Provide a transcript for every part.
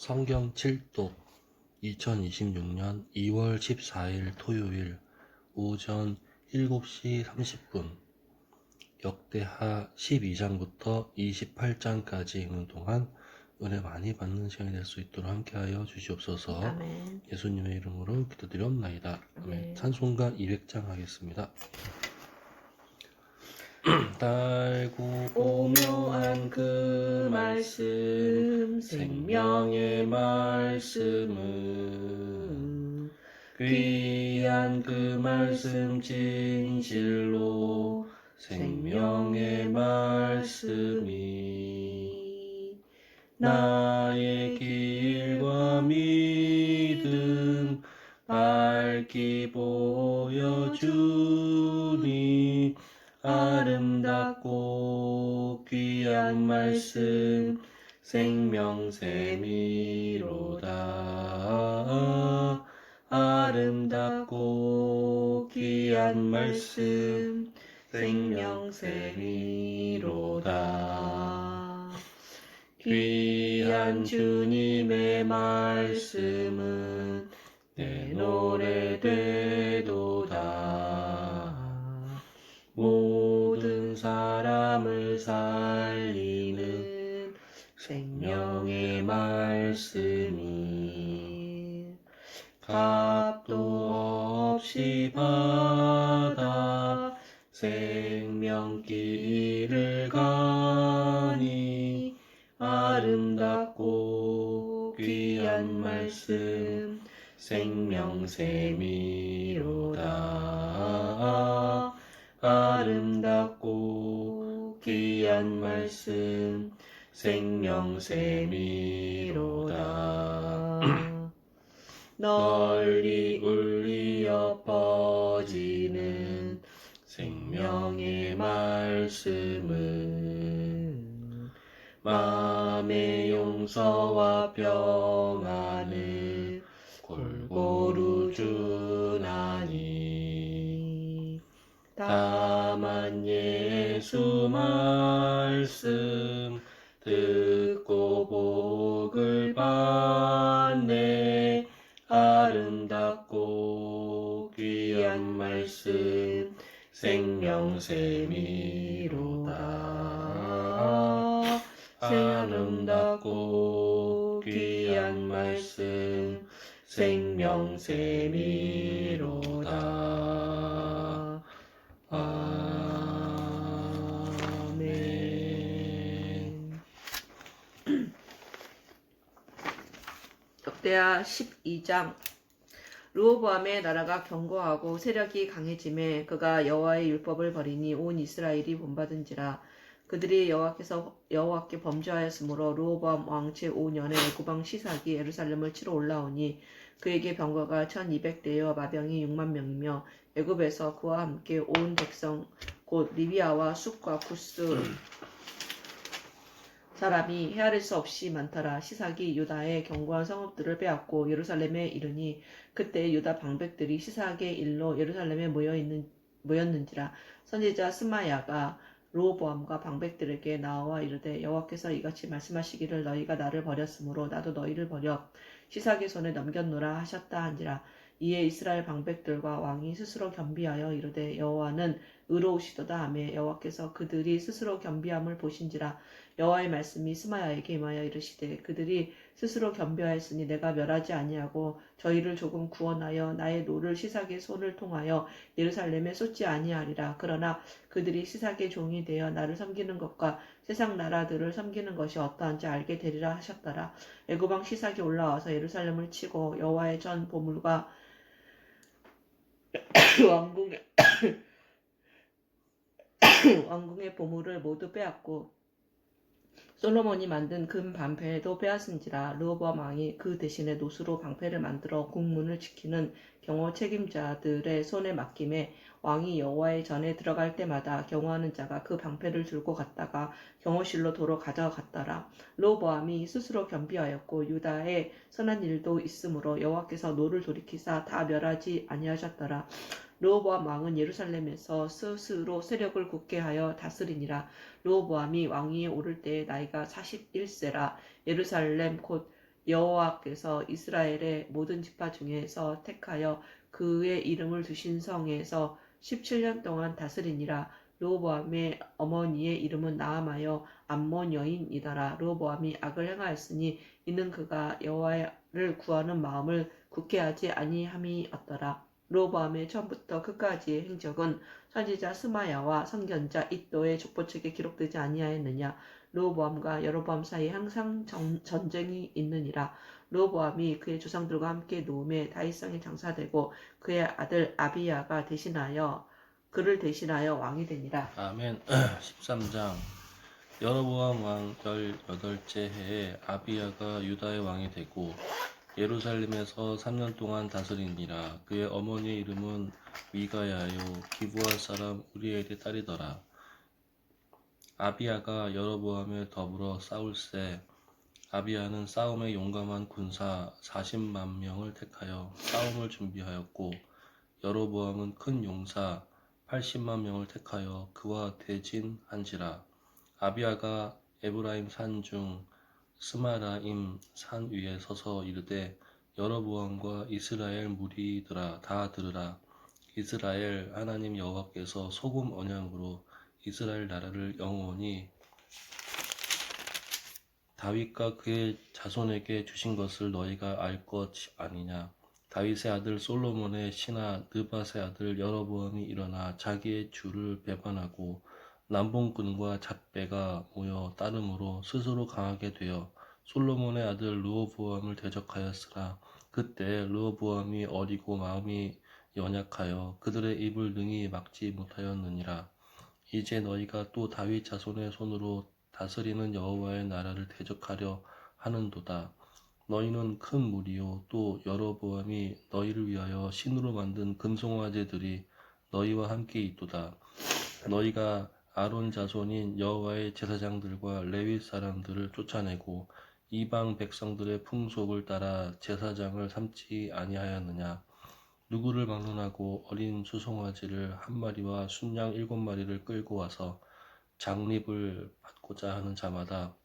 성경 7독 2026년 2월 14일 토요일 오전 7시 30분 역대하 12장부터 28장까지 읽는 동안 은혜 많이 받는 시간이 될 수 있도록 함께하여 주시옵소서. 아멘. 예수님의 이름으로 기도드리옵나이다. 아멘. 찬송가 200장 하겠습니다. 달고 오묘한 그 말씀 생명의 말씀은 귀한 그 말씀 진실로 생명의 말씀이 나의 길과 믿음 밝히 보여주니 아름답고 귀한 말씀 생명샘이로다. 아름답고 귀한 말씀 생명샘이로다. 귀한 주님의 말씀은 내 노래 되도다. 모든 사람을 살리는 생명의 말씀이 값도 없이 받아 생명길을 가니 아름답고 귀한 말씀 생명샘이로다. 아름답고 귀한 말씀 생명샘이로다. 널리 울리어 퍼지는 생명의 말씀은 마음의 용서와 평안을 골고루 주나니 다만 예수 말씀 듣고 복을 받네. 아름답고 귀한 말씀 생명샘이로다. 아름답고 귀한 말씀 생명샘이로다. 아멘. 역대하 12장. 르호보암의 나라가 견고하고 세력이 강해짐에 그가 여호와의 율법을 버리니 온 이스라엘이 본받은지라. 그들이 여호와께 범죄하였으므로 르호보암 왕 제5년에 애굽왕 시삭이 예루살렘을 치러 올라오니 그에게 병거가 1200대여 마병이 6만 명이며 애굽에서 그와 함께 온 백성 곧 리비아와 숫과 구스 사람이 헤아릴 수 없이 많더라. 시삭이 유다의 견고한 성읍들을 빼앗고 예루살렘에 이르니 그때 유다 방백들이 시삭의 일로 예루살렘에 모였는지라. 선지자 스마야가 르호보암과 방백들에게 나와 이르되 여호와께서 이같이 말씀하시기를 너희가 나를 버렸으므로 나도 너희를 버려 시삭의 손에 넘겼노라 하셨다 한지라. 이에 이스라엘 방백들과 왕이 스스로 겸비하여 이르되 여호와는 의로우시도다 하며 여호와께서 그들이 스스로 겸비함을 보신지라. 여호와의 말씀이 스마야에게 임하여 이르시되 그들이 스스로 겸비하였으니 내가 멸하지 아니하고 저희를 조금 구원하여 나의 노를 시삭의 손을 통하여 예루살렘에 쏟지 아니하리라. 그러나 그들이 시삭의 종이 되어 나를 섬기는 것과 세상 나라들을 섬기는 것이 어떠한지 알게 되리라 하셨더라. 애굽왕 시삭이 올라와서 예루살렘을 치고 여호와의 전 보물과 왕궁의 보물을 모두 빼앗고 솔로몬이 만든 금 방패도 빼앗은지라. 르호보암 왕이 그 대신에 노수로 방패를 만들어 국문을 지키는 경호 책임자들의 손에 맡김에 왕이 여호와의 전에 들어갈 때마다 경호하는 자가 그 방패를 들고 갔다가 경호실로 도로 가져갔더라. 르호보암이 스스로 겸비하였고 유다에 선한 일도 있으므로 여호와께서 노를 돌이키사 다 멸하지 아니하셨더라. 르호보암 왕은 예루살렘에서 스스로 세력을 굳게 하여 다스리니라. 르호보암이 왕위에 오를 때에 나이가 41세라. 예루살렘 곧 여호와께서 이스라엘의 모든 지파 중에서 택하여 그의 이름을 두신 성에서 17년 동안 다스리니라. 르호보암의 어머니의 이름은 나암하여 암몬 여인이더라. 르호보암이 악을 행하였으니 이는 그가 여호와를 구하는 마음을 굳게 하지 아니함이었더라. 르호보암의 처음부터 끝까지의 행적은 선지자 스마야와 선견자 id도의 족보책에 기록되지 아니하였느냐. 르호보암과 여로보암 사이에 항상 전쟁이 있느니라. 르호보암이 그의 조상들과 함께 누움에 다윗성에 장사되고 그의 아들 아비야가 그를 대신하여 왕이 되니라. 아멘. 13장. 여로보암 왕 18째 해에 아비야가 유다의 왕이 되고 예루살렘에서 3년 동안 다스리니라. 그의 어머니의 이름은 미가야요 기브아 사람 우리엘의 딸이더라. 아비야가 여로보암에 더불어 싸울세. 아비야는 싸움에 용감한 군사 40만 명을 택하여 싸움을 준비하였고 여로보암은 큰 용사 80만 명을 택하여 그와 대진한지라. 아비야가 에브라임 산 중 스마라임 산 위에 서서 이르되 여로보암과 이스라엘 무리들아 다 들으라. 이스라엘 하나님 여호와께서 소금 언약으로 이스라엘 나라를 영원히 다윗과 그의 자손에게 주신 것을 너희가 알 것 아니냐. 다윗의 아들 솔로몬의 신하 느밧의 아들 여로보암이 일어나 자기의 주를 배반하고 남봉꾼과 잡배가 모여 따름으로 스스로 강하게 되어 솔로몬의 아들 르호보암을 대적하였으나 그때 르호보암이 어리고 마음이 연약하여 그들의 입을 능히 막지 못하였느니라. 이제 너희가 또 다윗 자손의 손으로 다스리는 여호와의 나라를 대적하려 하는도다. 너희는 큰 무리요 또 여로보암이 너희를 위하여 신으로 만든 금송아지들이 너희와 함께 있도다. 너희가 아론 자손인 여호와의 제사장들과 레위 사람들을 쫓아내고 이방 백성들의 풍속을 따라 제사장을 삼지 아니하였느냐. 누구를 막론하고 어린 수송아지를 한 마리와 순양 7마리를 끌고 와서 장립을 받고자 하는 자마다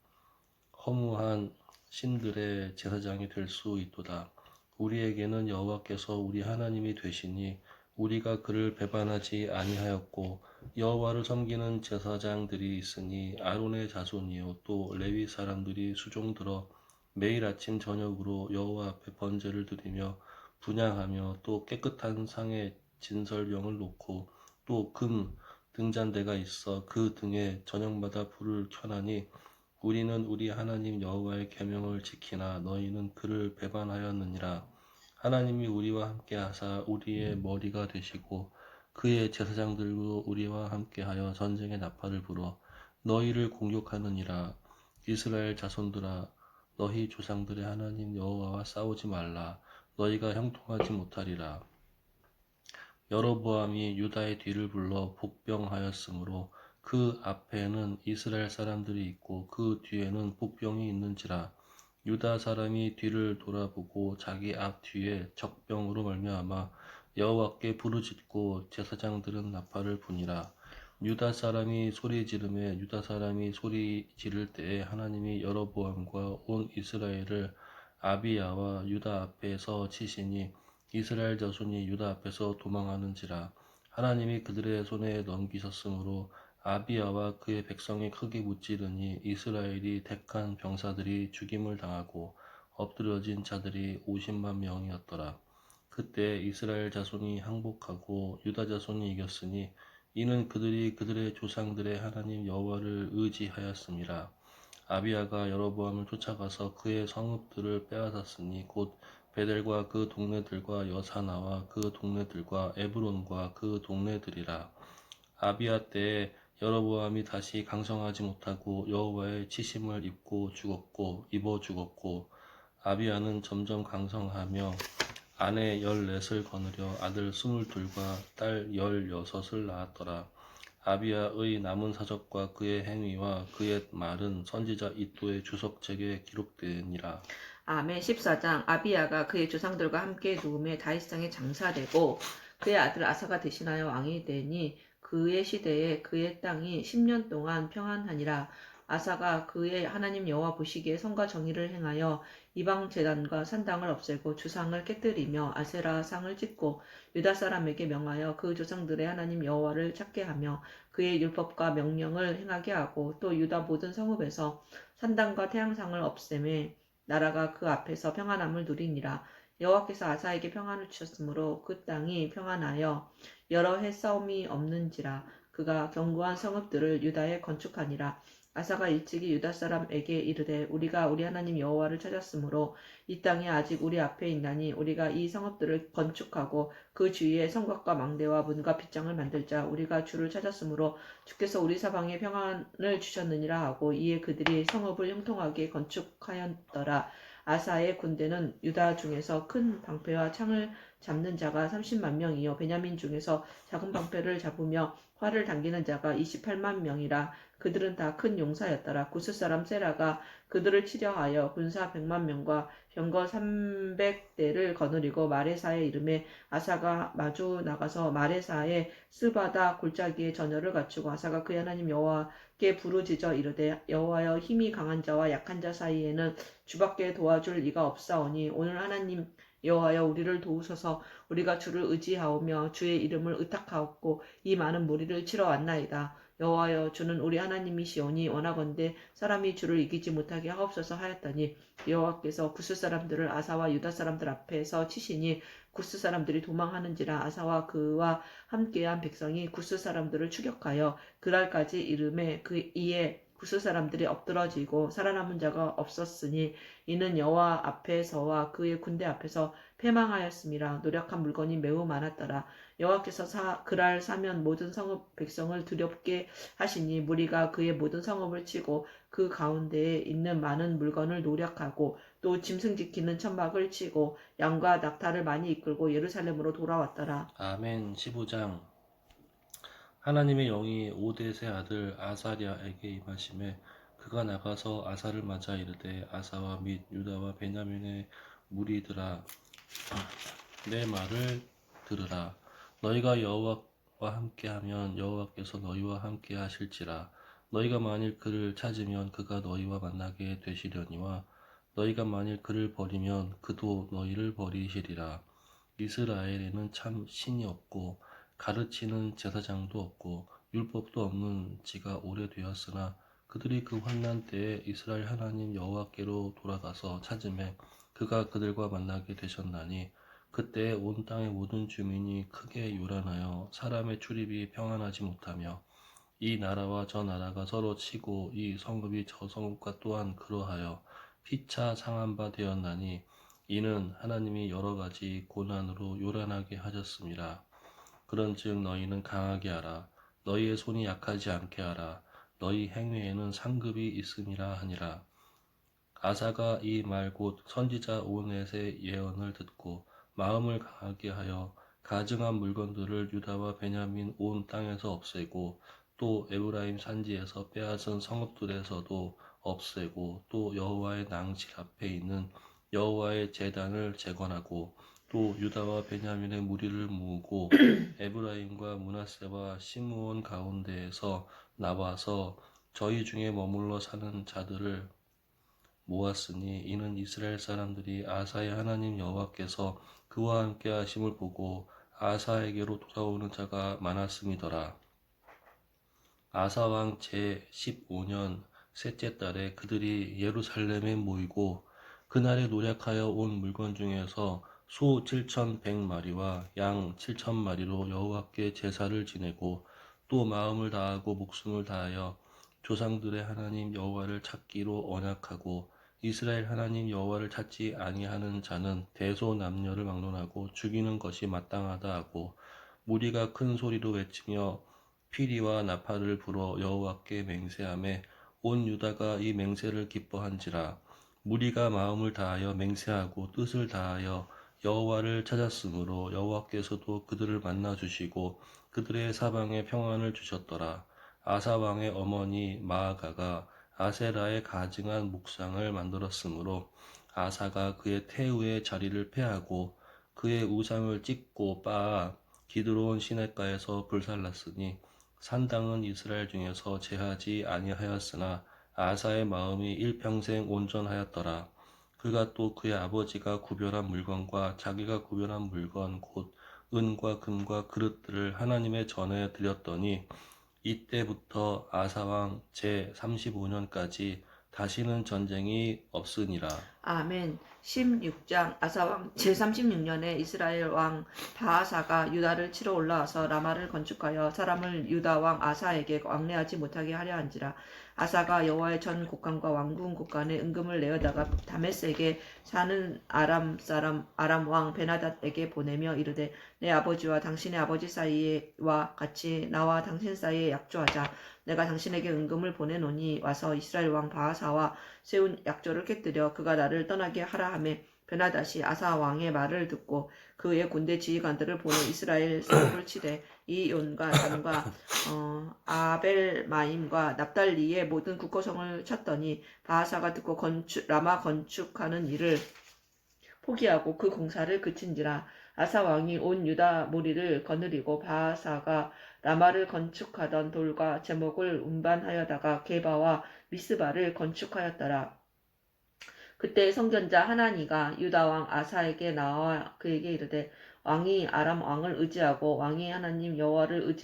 허무한 신들의 제사장이 될 수 있도다. 우리에게는 여호와께서 우리 하나님이 되시니 우리가 그를 배반하지 아니하였고 여호와를 섬기는 제사장들이 있으니 아론의 자손이요 또 레위 사람들이 수종들어 매일 아침 저녁으로 여호와 앞에 번제를 드리며 분향하며 또 깨끗한 상에 진설병을 놓고 또 금 등잔대가 있어 그 등에 저녁마다 불을 켜나니 우리는 우리 하나님 여호와의 계명을 지키나 너희는 그를 배반하였느니라. 하나님이 우리와 함께 하사 우리의 머리가 되시고 그의 제사장들도 우리와 함께하여 전쟁의 나팔을 불어 너희를 공격하느니라. 이스라엘 자손들아 너희 조상들의 하나님 여호와와 싸우지 말라. 너희가 형통하지 못하리라. 여로보암이 유다의 뒤를 불러 복병하였으므로 그 앞에는 이스라엘 사람들이 있고 그 뒤에는 복병이 있는지라. 유다 사람이 뒤를 돌아보고 자기 앞 뒤에 적병으로 말미암아 여호와께 부르짖고 제사장들은 나팔을 부니라. 유다 사람이 소리 지르매 유다 사람이 소리 지를 때에 하나님이 여로보암과 온 이스라엘을 아비야와 유다 앞에서 치시니 이스라엘 자손이 유다 앞에서 도망하는지라. 하나님이 그들의 손에 넘기셨으므로 아비야와 그의 백성이 크게 무찌르니 이스라엘이 택한 병사들이 죽임을 당하고 엎드려진 자들이 50만 명이었더라. 그때 이스라엘 자손이 항복하고 유다 자손이 이겼으니 이는 그들이 그들의 조상들의 하나님 여호와를 의지하였음이라. 아비야가 여로보암을 쫓아가서 그의 성읍들을 빼앗았으니 곧 베델과 그 동네들과 여사나와 그 동네들과 에브론과 그 동네들이라. 아비야 때에 여로보암이 다시 강성하지 못하고 여호와의 치심을 입어 죽었고 아비야는 점점 강성하며 아내 14을 거느려 아들 22과 딸 16을 낳았더라. 아비야의 남은 사적과 그의 행위와 그의 말은 선지자 id도의 주석책에 기록되니라. 아멘. 14장. 아비야가 그의 조상들과 함께 누움에 다윗성에 장사되고 그의 아들 아사가 대신하여 왕이 되니 그의 시대에 그의 땅이 10년 동안 평안하니라. 아사가 그의 하나님 여호와 보시기에 선과 정의를 행하여 이방 제단과 산당을 없애고 주상을 깨뜨리며 아세라 상을 찢고 유다 사람에게 명하여 그 조상들의 하나님 여호와를 찾게 하며 그의 율법과 명령을 행하게 하고 또 유다 모든 성읍에서 산당과 태양상을 없애매 나라가 그 앞에서 평안함을 누리니라. 여호와께서 아사에게 평안을 주셨으므로 그 땅이 평안하여 여러 해 싸움이 없는지라. 그가 견고한 성읍들을 유다에 건축하니라. 아사가 일찍이 유다 사람에게 이르되 우리가 우리 하나님 여호와를 찾았으므로 이 땅이 아직 우리 앞에 있나니 우리가 이 성읍들을 건축하고 그 주위에 성곽과 망대와 문과 빗장을 만들자. 우리가 주를 찾았으므로 주께서 우리 사방에 평안을 주셨느니라 하고 이에 그들이 성읍을 형통하게 건축하였더라. 아사의 군대는 유다 중에서 큰 방패와 창을 잡는 자가 30만 명이요 베냐민 중에서 작은 방패를 잡으며 활을 당기는 자가 28만 명이라. 그들은 다 큰 용사였더라. 구스 사람 세라가 그들을 치려하여 군사 100만 명과 병거 300대를 거느리고 마레사의 이름에 아사가 마주 나가서 마레사의 스바다 골짜기에 전열을 갖추고 아사가 그의 하나님 여호와께 부르짖어 이르되 여호와여 힘이 강한 자와 약한 자 사이에는 주밖에 도와줄 이가 없사오니 오늘 하나님 여호와여 우리를 도우소서. 우리가 주를 의지하오며 주의 이름을 의탁하옵고 이 많은 무리를 치러 왔나이다. 여호와여 주는 우리 하나님이시오니 원하건대 사람이 주를 이기지 못하게 하옵소서 하였더니 여호와께서 구스 사람들을 아사와 유다 사람들 앞에서 치시니 구스 사람들이 도망하는지라. 아사와 그와 함께한 백성이 구스 사람들을 추격하여 그랄까지 이름에 그 이에 구스 사람들이 엎드러지고 살아남은 자가 없었으니 이는 여호와 앞에서와 그의 군대 앞에서 패망하였음이라. 노력한 물건이 매우 많았더라. 여호와께서 그랄 사면 모든 성읍 백성을 두렵게 하시니 무리가 그의 모든 성읍을 치고 그 가운데에 있는 많은 물건을 노력하고 또 짐승 지키는 천막을 치고 양과 낙타를 많이 이끌고 예루살렘으로 돌아왔더라. 아멘. 15장. 하나님의 영이 오뎃의 아들 아사랴에게 임하심에 그가 나가서 아사를 맞아 이르되 아사와 및 유다와 베냐민의 무리들아 내 말을 들으라. 너희가 여호와와 함께하면 여호와께서 너희와 함께 하실지라. 너희가 만일 그를 찾으면 그가 너희와 만나게 되시려니와 너희가 만일 그를 버리면 그도 너희를 버리시리라. 이스라엘에는 참 신이 없고 가르치는 제사장도 없고 율법도 없는 지가 오래되었으나 그들이 그 환난 때에 이스라엘 하나님 여호와께로 돌아가서 찾음에 그가 그들과 만나게 되셨나니 그때 온 땅의 모든 주민이 크게 요란하여 사람의 출입이 평안하지 못하며 이 나라와 저 나라가 서로 치고 이 성읍이 저 성읍과 또한 그러하여 피차 상한 바 되었나니 이는 하나님이 여러 가지 고난으로 요란하게 하셨습니다. 그런즉 너희는 강하게 하라. 너희의 손이 약하지 않게 하라. 너희 행위에는 상급이 있음이라 하니라. 아사가 이 말 곧 선지자 오넷의 예언을 듣고 마음을 강하게 하여 가증한 물건들을 유다와 베냐민 온 땅에서 없애고 또 에브라임 산지에서 빼앗은 성읍들에서도 없애고 또 여호와의 낭실 앞에 있는 여호와의 제단을 재건하고 또 유다와 베냐민의 무리를 모으고 에브라임과 므낫세와 시므온 가운데에서 나와서 저희 중에 머물러 사는 자들을 모았으니 이는 이스라엘 사람들이 아사의 하나님 여호와께서 그와 함께 하심을 보고 아사에게로 돌아오는 자가 많았음이더라. 아사 왕 제 15년 셋째 달에 그들이 예루살렘에 모이고 그날에 노력하여 온 물건 중에서 소 7,100마리와 양 7,000마리로 여호와께 제사를 지내고 또 마음을 다하고 목숨을 다하여 조상들의 하나님 여호와를 찾기로 언약하고 이스라엘 하나님 여호와를 찾지 아니하는 자는 대소남녀를 막론하고 죽이는 것이 마땅하다 하고 무리가 큰 소리로 외치며 피리와 나팔을 불어 여호와께 맹세하매 온 유다가 이 맹세를 기뻐한지라. 무리가 마음을 다하여 맹세하고 뜻을 다하여 여호와를 찾았으므로 여호와께서도 그들을 만나 주시고 그들의 사방에 평안을 주셨더라. 아사 왕의 어머니 마아가가 아세라의 가증한 묵상을 만들었으므로 아사가 그의 태우의 자리를 폐하고 그의 우상을 찢고 빻아 기드론 시냇가에서 불살랐으니 산당은 이스라엘 중에서 제하지 아니하였으나 아사의 마음이 일평생 온전하였더라. 그가 또 그의 아버지가 구별한 물건과 자기가 구별한 물건 곧 은과 금과 그릇들을 하나님의 전에 드렸더니 이때부터 아사왕 제 35년까지 다시는 전쟁이 없으니라. 아멘. 16장 아사왕 제36년에 이스라엘 왕 바하사가 유다를 치러 올라와서 라마를 건축하여 사람을 유다 왕 아사에게 왕래하지 못하게 하려 한지라. 아사가 여호와의 전 곡간과 왕궁 곡간에 은금을 내어다가 다메섹에 사는 아람 왕 베나닷에게 보내며 이르되 내 아버지와 당신의 아버지 사이와 같이 나와 당신 사이에 약조하자. 내가 당신에게 은금을 보내노니 와서 이스라엘 왕 바하사와 세운 약조를 깨뜨려 그가 나를 떠나게 하라 하매 베나닷이 아사 왕의 말을 듣고 그의 군대 지휘관들을 보내 이스라엘 성읍을 치되 이온과 단과 아벨마임과 납달리의 모든 국거성을 쳤더니 바하사가 듣고 라마 건축하는 일을 포기하고 그 공사를 그친지라. 아사 왕이 온 유다 무리를 거느리고 바하사가 라마를 건축하던 돌과 제목을 운반하여다가 게바와 미스바를 건축하였더라. 그때 선견자 하나니가 유다 왕 아사에게 나와 그에게 이르되 왕이 아람 왕을 의지하고 왕이 하나님 여호와를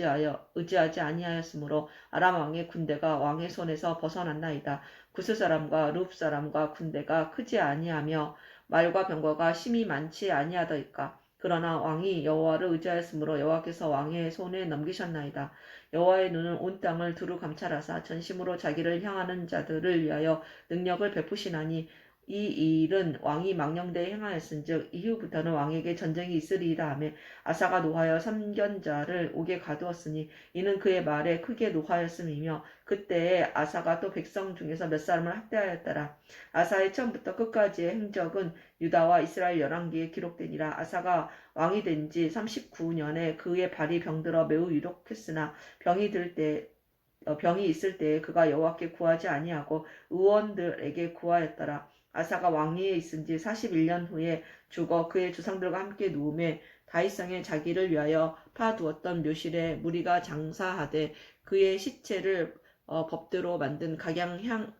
의지하지 아니하였으므로 아람 왕의 군대가 왕의 손에서 벗어났나이다. 구스 사람과 룹 사람과 군대가 크지 아니하며 말과 병거가 심히 많지 아니하더이까. 그러나 왕이 여호와를 의지하였으므로 여호와께서 왕의 손에 넘기셨나이다. 여호와의 눈은 온 땅을 두루 감찰하사 전심으로 자기를 향하는 자들을 위하여 능력을 베푸시나니 이 일은 왕이 망령되이 행하였은즉 이후부터는 왕에게 전쟁이 있으리이다 하며 아사가 노하여 선견자를 옥에 가두었으니 이는 그의 말에 크게 노하였음이며 그때에 아사가 또 백성 중에서 몇 사람을 학대하였더라. 아사의 처음부터 끝까지의 행적은 유다와 이스라엘 열왕기에 기록되니라. 아사가 왕이 된 지 39년에 그의 발이 병들어 매우 유력했으나 병이 있을 때에 그가 여호와께 구하지 아니하고 의원들에게 구하였더라. 아사가 왕위에 있은 지 41년 후에 죽어 그의 조상들과 함께 누움에 다윗성에 자기를 위하여 파두었던 묘실에 무리가 장사하되 그의 시체를 법대로 만든 각양향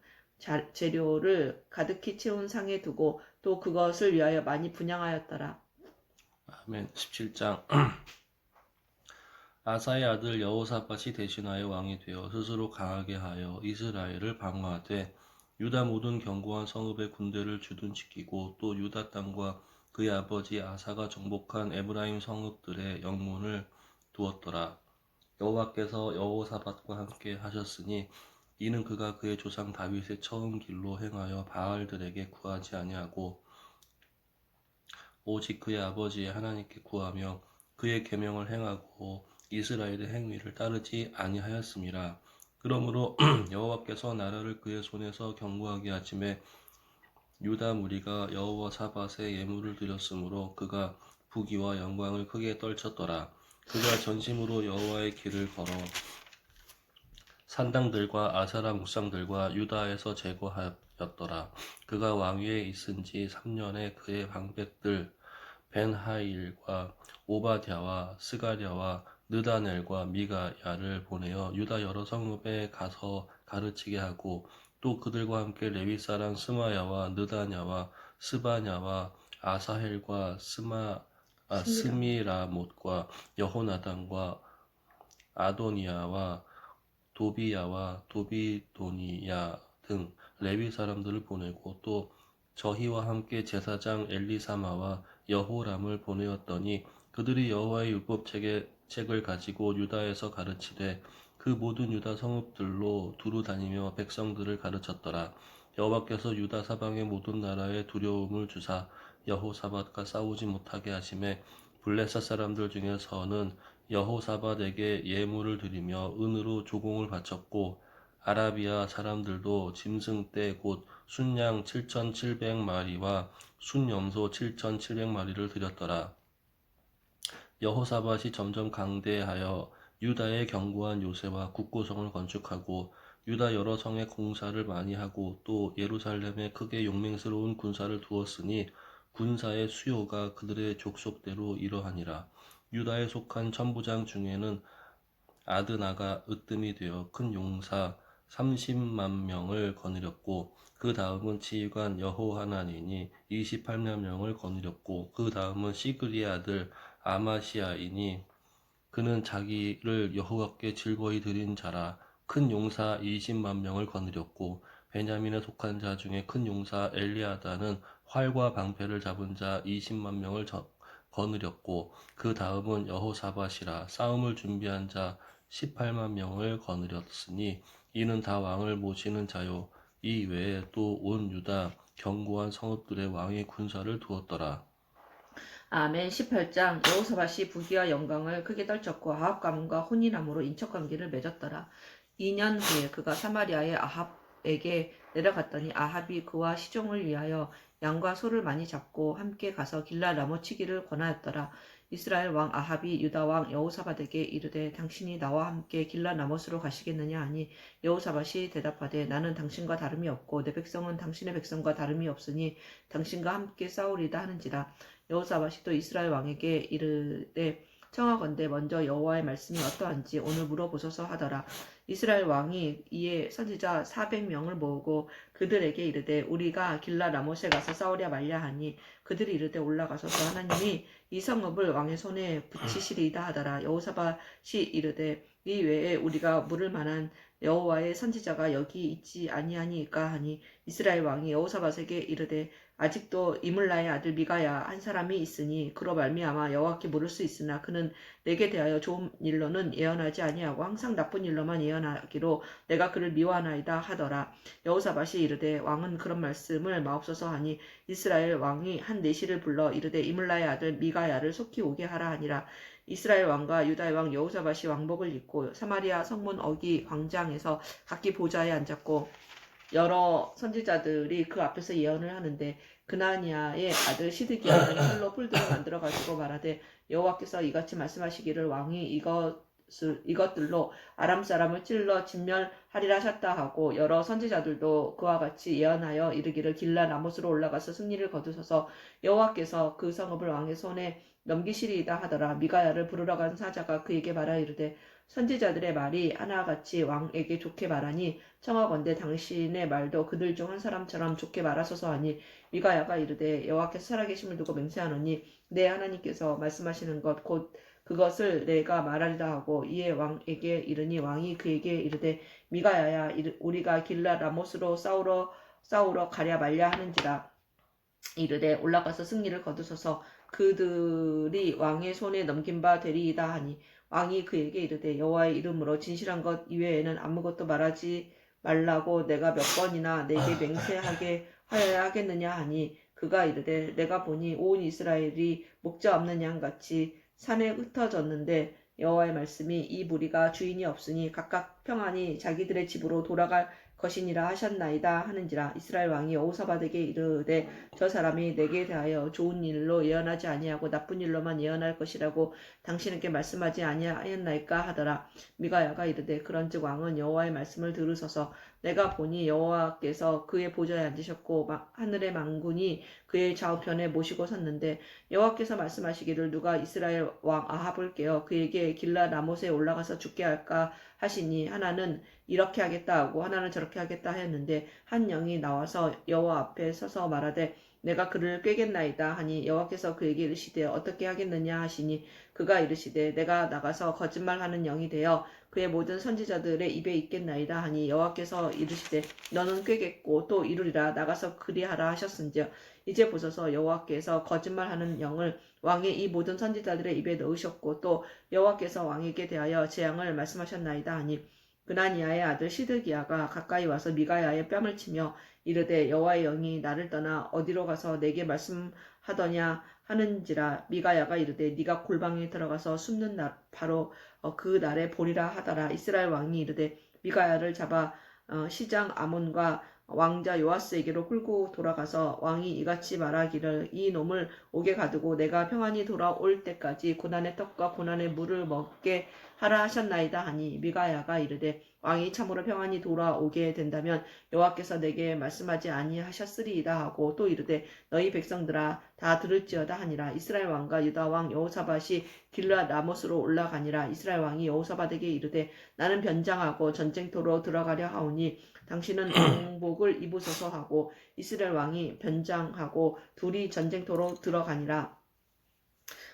재료를 가득히 채운 상에 두고 또 그것을 위하여 많이 분향하였더라. 아멘. 17장 아사의 아들 여호사밧이 대신하여 왕이 되어 스스로 강하게 하여 이스라엘을 방어하되 유다 모든 견고한 성읍의 군대를 주둔시키고 또 유다 땅과 그의 아버지 아사가 정복한 에브라임 성읍들의 영문을 두었더라. 여호와께서 여호사밧과 함께 하셨으니 이는 그가 그의 조상 다윗의 처음 길로 행하여 바알들에게 구하지 아니하고 오직 그의 아버지의 하나님께 구하며 그의 계명을 행하고 이스라엘의 행위를 따르지 아니하였음이라. 그러므로 여호와께서 나라를 그의 손에서 견고하게 하심에 유다 무리가 여호사밧에 예물을 드렸으므로 그가 부귀와 영광을 크게 떨쳤더라. 그가 전심으로 여호와의 길을 걸어 산당들과 아사라 묵상들과 유다에서 제거하였더라. 그가 왕위에 있은 지 3년에 그의 방백들 벤하일과 오바댜와 스가랴와 느다넬과 미가야를 보내어 유다 여러 성읍에 가서 가르치게 하고 또 그들과 함께 레위 사람 스마야와 느다냐와 스바냐와 아사헬과 스미라못과 여호나단과 아도니야와 도비야와 도비도니야 등 레위 사람들을 보내고 또 저희와 함께 제사장 엘리사마와 여호람을 보내었더니 그들이 여호와의 율법책을 가지고 유다에서 가르치되 그 모든 유다 성읍들로 두루 다니며 백성들을 가르쳤더라. 여호와께서 유다 사방의 모든 나라에 두려움을 주사 여호사밧과 싸우지 못하게 하심에 블레셋 사람들 중에서는 여호사밧에게 예물을 드리며 은으로 조공을 바쳤고 아라비아 사람들도 짐승떼 곧 순양 7,700마리와 순염소 7,700마리를 드렸더라. 여호사밧이 점점 강대하여 유다의 견고한 요새와 국고성을 건축하고 유다 여러 성에 공사를 많이 하고 또 예루살렘에 크게 용맹스러운 군사를 두었으니 군사의 수요가 그들의 족속대로 이러하니라. 유다에 속한 천부장 중에는 아드나가 으뜸이 되어 큰 용사 30만 명을 거느렸고 그 다음은 지휘관 여호하나니니 28만 명을 거느렸고 그 다음은 시그리의 아들 아마시아이니 그는 자기를 여호와께 즐거이 드린 자라. 큰 용사 20만 명을 거느렸고 베냐민에 속한 자 중에 큰 용사 엘리아다는 활과 방패를 잡은 자 20만 명을 거느렸고 그 다음은 여호사밧이라. 싸움을 준비한 자 18만 명을 거느렸으니 이는 다 왕을 모시는 자요. 이 외에 또 온 유다 견고한 성읍들의 왕의 군사를 두었더라. 아멘. 18장. 여호사밧이 부귀와 영광을 크게 떨쳤고 아합 가문과 혼인함으로 인척관계를 맺었더라. 2년 후에 그가 사마리아의 아합에게 내려갔더니 아합이 그와 시종을 위하여 양과 소를 많이 잡고 함께 가서 길라 라모치기를 권하였더라. 이스라엘 왕 아합이 유다 왕 여호사밧에게 이르되 당신이 나와 함께 길라 라못으로 가시겠느냐 하니 여호사밧이 대답하되 나는 당신과 다름이 없고 내 백성은 당신의 백성과 다름이 없으니 당신과 함께 싸우리다 하는지라. 여호사밧이 또 이스라엘 왕에게 이르되 청하건대 먼저 여호와의 말씀이 어떠한지 오늘 물어보소서 하더라. 이스라엘 왕이 이에 선지자 400명을 모으고 그들에게 이르되 우리가 길라 라못에 가서 싸우랴 말랴 하니 그들이 이르되 올라가소서 하나님이 이 성읍을 왕의 손에 붙이시리이다 하더라. 여호사밧이 이르되 이 외에 우리가 물을 만한 여호와의 선지자가 여기 있지 아니하니까 하니 이스라엘 왕이 여호사밧에게 이르되 아직도 이물라의 아들 미가야 한 사람이 있으니 그로 말미암아 여호와께 물을 수 있으나 그는 내게 대하여 좋은 일로는 예언하지 아니하고 항상 나쁜 일로만 예언하기로 내가 그를 미워하나이다 하더라. 여호사밧이 이르되 왕은 그런 말씀을 마옵소서 하니 이스라엘 왕이 한 내시를 불러 이르되 이물라의 아들 미가야를 속히 오게 하라 하니라. 이스라엘 왕과 유다의 왕 여호사밧이 왕복을 입고 사마리아 성문 어기 광장에서 각기 보좌에 앉았고 여러 선지자들이 그 앞에서 예언을 하는데 그나니아의 아들 시드기야는 칼로 뿔들을 만들어 가지고 말하되 여호와께서 이같이 말씀하시기를 왕이 이것들로 아람 사람을 찔러 진멸하리라 하셨다 하고 여러 선지자들도 그와 같이 예언하여 이르기를 길라 라못으로 올라가서 승리를 거두소서 여호와께서 그 성읍을 왕의 손에 넘기시리이다 하더라. 미가야를 부르러 간 사자가 그에게 말하 이르되 선지자들의 말이 하나같이 왕에게 좋게 말하니 청하건대 당신의 말도 그들 중 한 사람처럼 좋게 말하소서 하니 미가야가 이르되 여호와께서 살아계심을 두고 맹세하노니 내 하나님께서 말씀하시는 것 곧 그것을 내가 말하리라 하고 이에 왕에게 이르니 왕이 그에게 이르되 미가야야 우리가 길라 라못으로 싸우러 가랴 말랴 하는지라. 이르되 올라가서 승리를 거두소서 그들이 왕의 손에 넘긴 바 되리이다 하니 왕이 그에게 이르되 여호와의 이름으로 진실한 것 이외에는 아무것도 말하지 말라고 내가 몇 번이나 내게 맹세하게 하여야 하겠느냐 하니 그가 이르되 내가 보니 온 이스라엘이 목자 없는 양같이 산에 흩어졌는데 여호와의 말씀이 이 무리가 주인이 없으니 각각 평안히 자기들의 집으로 돌아갈 것이니라 하셨나이다 하는지라. 이스라엘 왕이 여호사밧에게 이르되 저 사람이 내게 대하여 좋은 일로 예언하지 아니하고 나쁜 일로만 예언할 것이라고 당신에게 말씀하지 아니하였나이까 하더라. 미가야가 이르되 그런즉 왕은 여호와의 말씀을 들으소서. 내가 보니 여호와께서 그의 보좌에 앉으셨고 하늘의 만군이 그의 좌우편에 모시고 섰는데 여호와께서 말씀하시기를 누가 이스라엘 왕 아합을 깨어 그에게 길라 라못에 올라가서 죽게 할까 하시니 하나는 이렇게 하겠다 하고 하나는 저렇게 하겠다 하였는데 한 영이 나와서 여호와 앞에 서서 말하되 내가 그를 꾀겠나이다 하니 여호와께서 그에게 이르시되 어떻게 하겠느냐 하시니 그가 이르시되 내가 나가서 거짓말하는 영이 되어 그의 모든 선지자들의 입에 있겠나이다 하니 여호와께서 이르시되 너는 꾀겠고 또 이루리라 나가서 그리하라 하셨은즉 이제 보소서 여호와께서 거짓말하는 영을 왕의 이 모든 선지자들의 입에 넣으셨고 또 여호와께서 왕에게 대하여 재앙을 말씀하셨나이다 하니 그나니아의 아들 시드기야가 가까이 와서 미가야의 뺨을 치며 이르되 여호와의 영이 나를 떠나 어디로 가서 내게 말씀하더냐 하는지라. 미가야가 이르되 네가 골방에 들어가서 숨는 날 바로 그 날에 보리라 하더라. 이스라엘 왕이 이르되 미가야를 잡아 시장 아몬과 왕자 요아스에게로 끌고 돌아가서 왕이 이같이 말하기를 이 놈을 옥에 가두고 내가 평안히 돌아올 때까지 고난의 떡과 고난의 물을 먹게 하라 하셨나이다 하니 미가야가 이르되 왕이 참으로 평안히 돌아오게 된다면 여호와께서 내게 말씀하지 아니하셨으리이다 하고 또 이르되 너희 백성들아 다 들을지어다 하니라. 이스라엘 왕과 유다 왕 여호사밧이 길르앗 라못으로 올라가니라. 이스라엘 왕이 여호사밧에게 이르되 나는 변장하고 전쟁터로 들어가려 하오니 당신은 왕복을 입으소서 하고 이스라엘 왕이 변장하고 둘이 전쟁터로 들어가니라.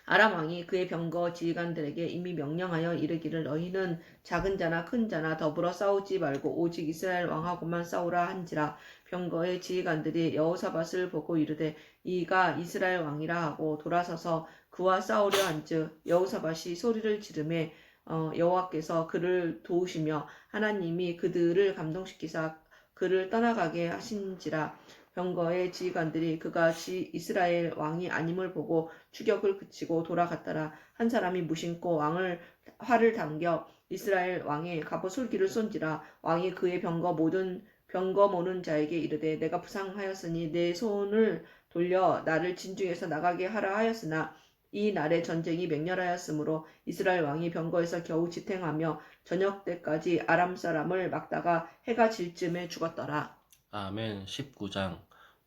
아람 왕이 그의 병거 지휘관들에게 이미 명령하여 이르기를 너희는 작은 자나 큰 자나 더불어 싸우지 말고 오직 이스라엘 왕하고만 싸우라 한지라. 병거의 지휘관들이 여호사밧을 보고 이르되 이가 이스라엘 왕이라 하고 돌아서서 그와 싸우려 한즉 여호사밧이 소리를 지르매 여호와께서 그를 도우시며 하나님이 그들을 감동시키사 그를 떠나가게 하신지라. 병거의 지휘관들이 그가 이스라엘 왕이 아님을 보고 추격을 그치고 돌아갔더라. 한 사람이 무심코 왕을 활을 당겨 이스라엘 왕의 갑옷 솔기를 쏜지라. 왕이 그의 병거 모는 자에게 이르되 내가 부상하였으니 내 손을 돌려 나를 진중에서 나가게 하라 하였으나 이 날에 전쟁이 맹렬하였으므로 이스라엘 왕이 병거에서 겨우 지탱하며 저녁 때까지 아람 사람을 막다가 해가 질 즈음에 죽었더라. 아멘. 19장.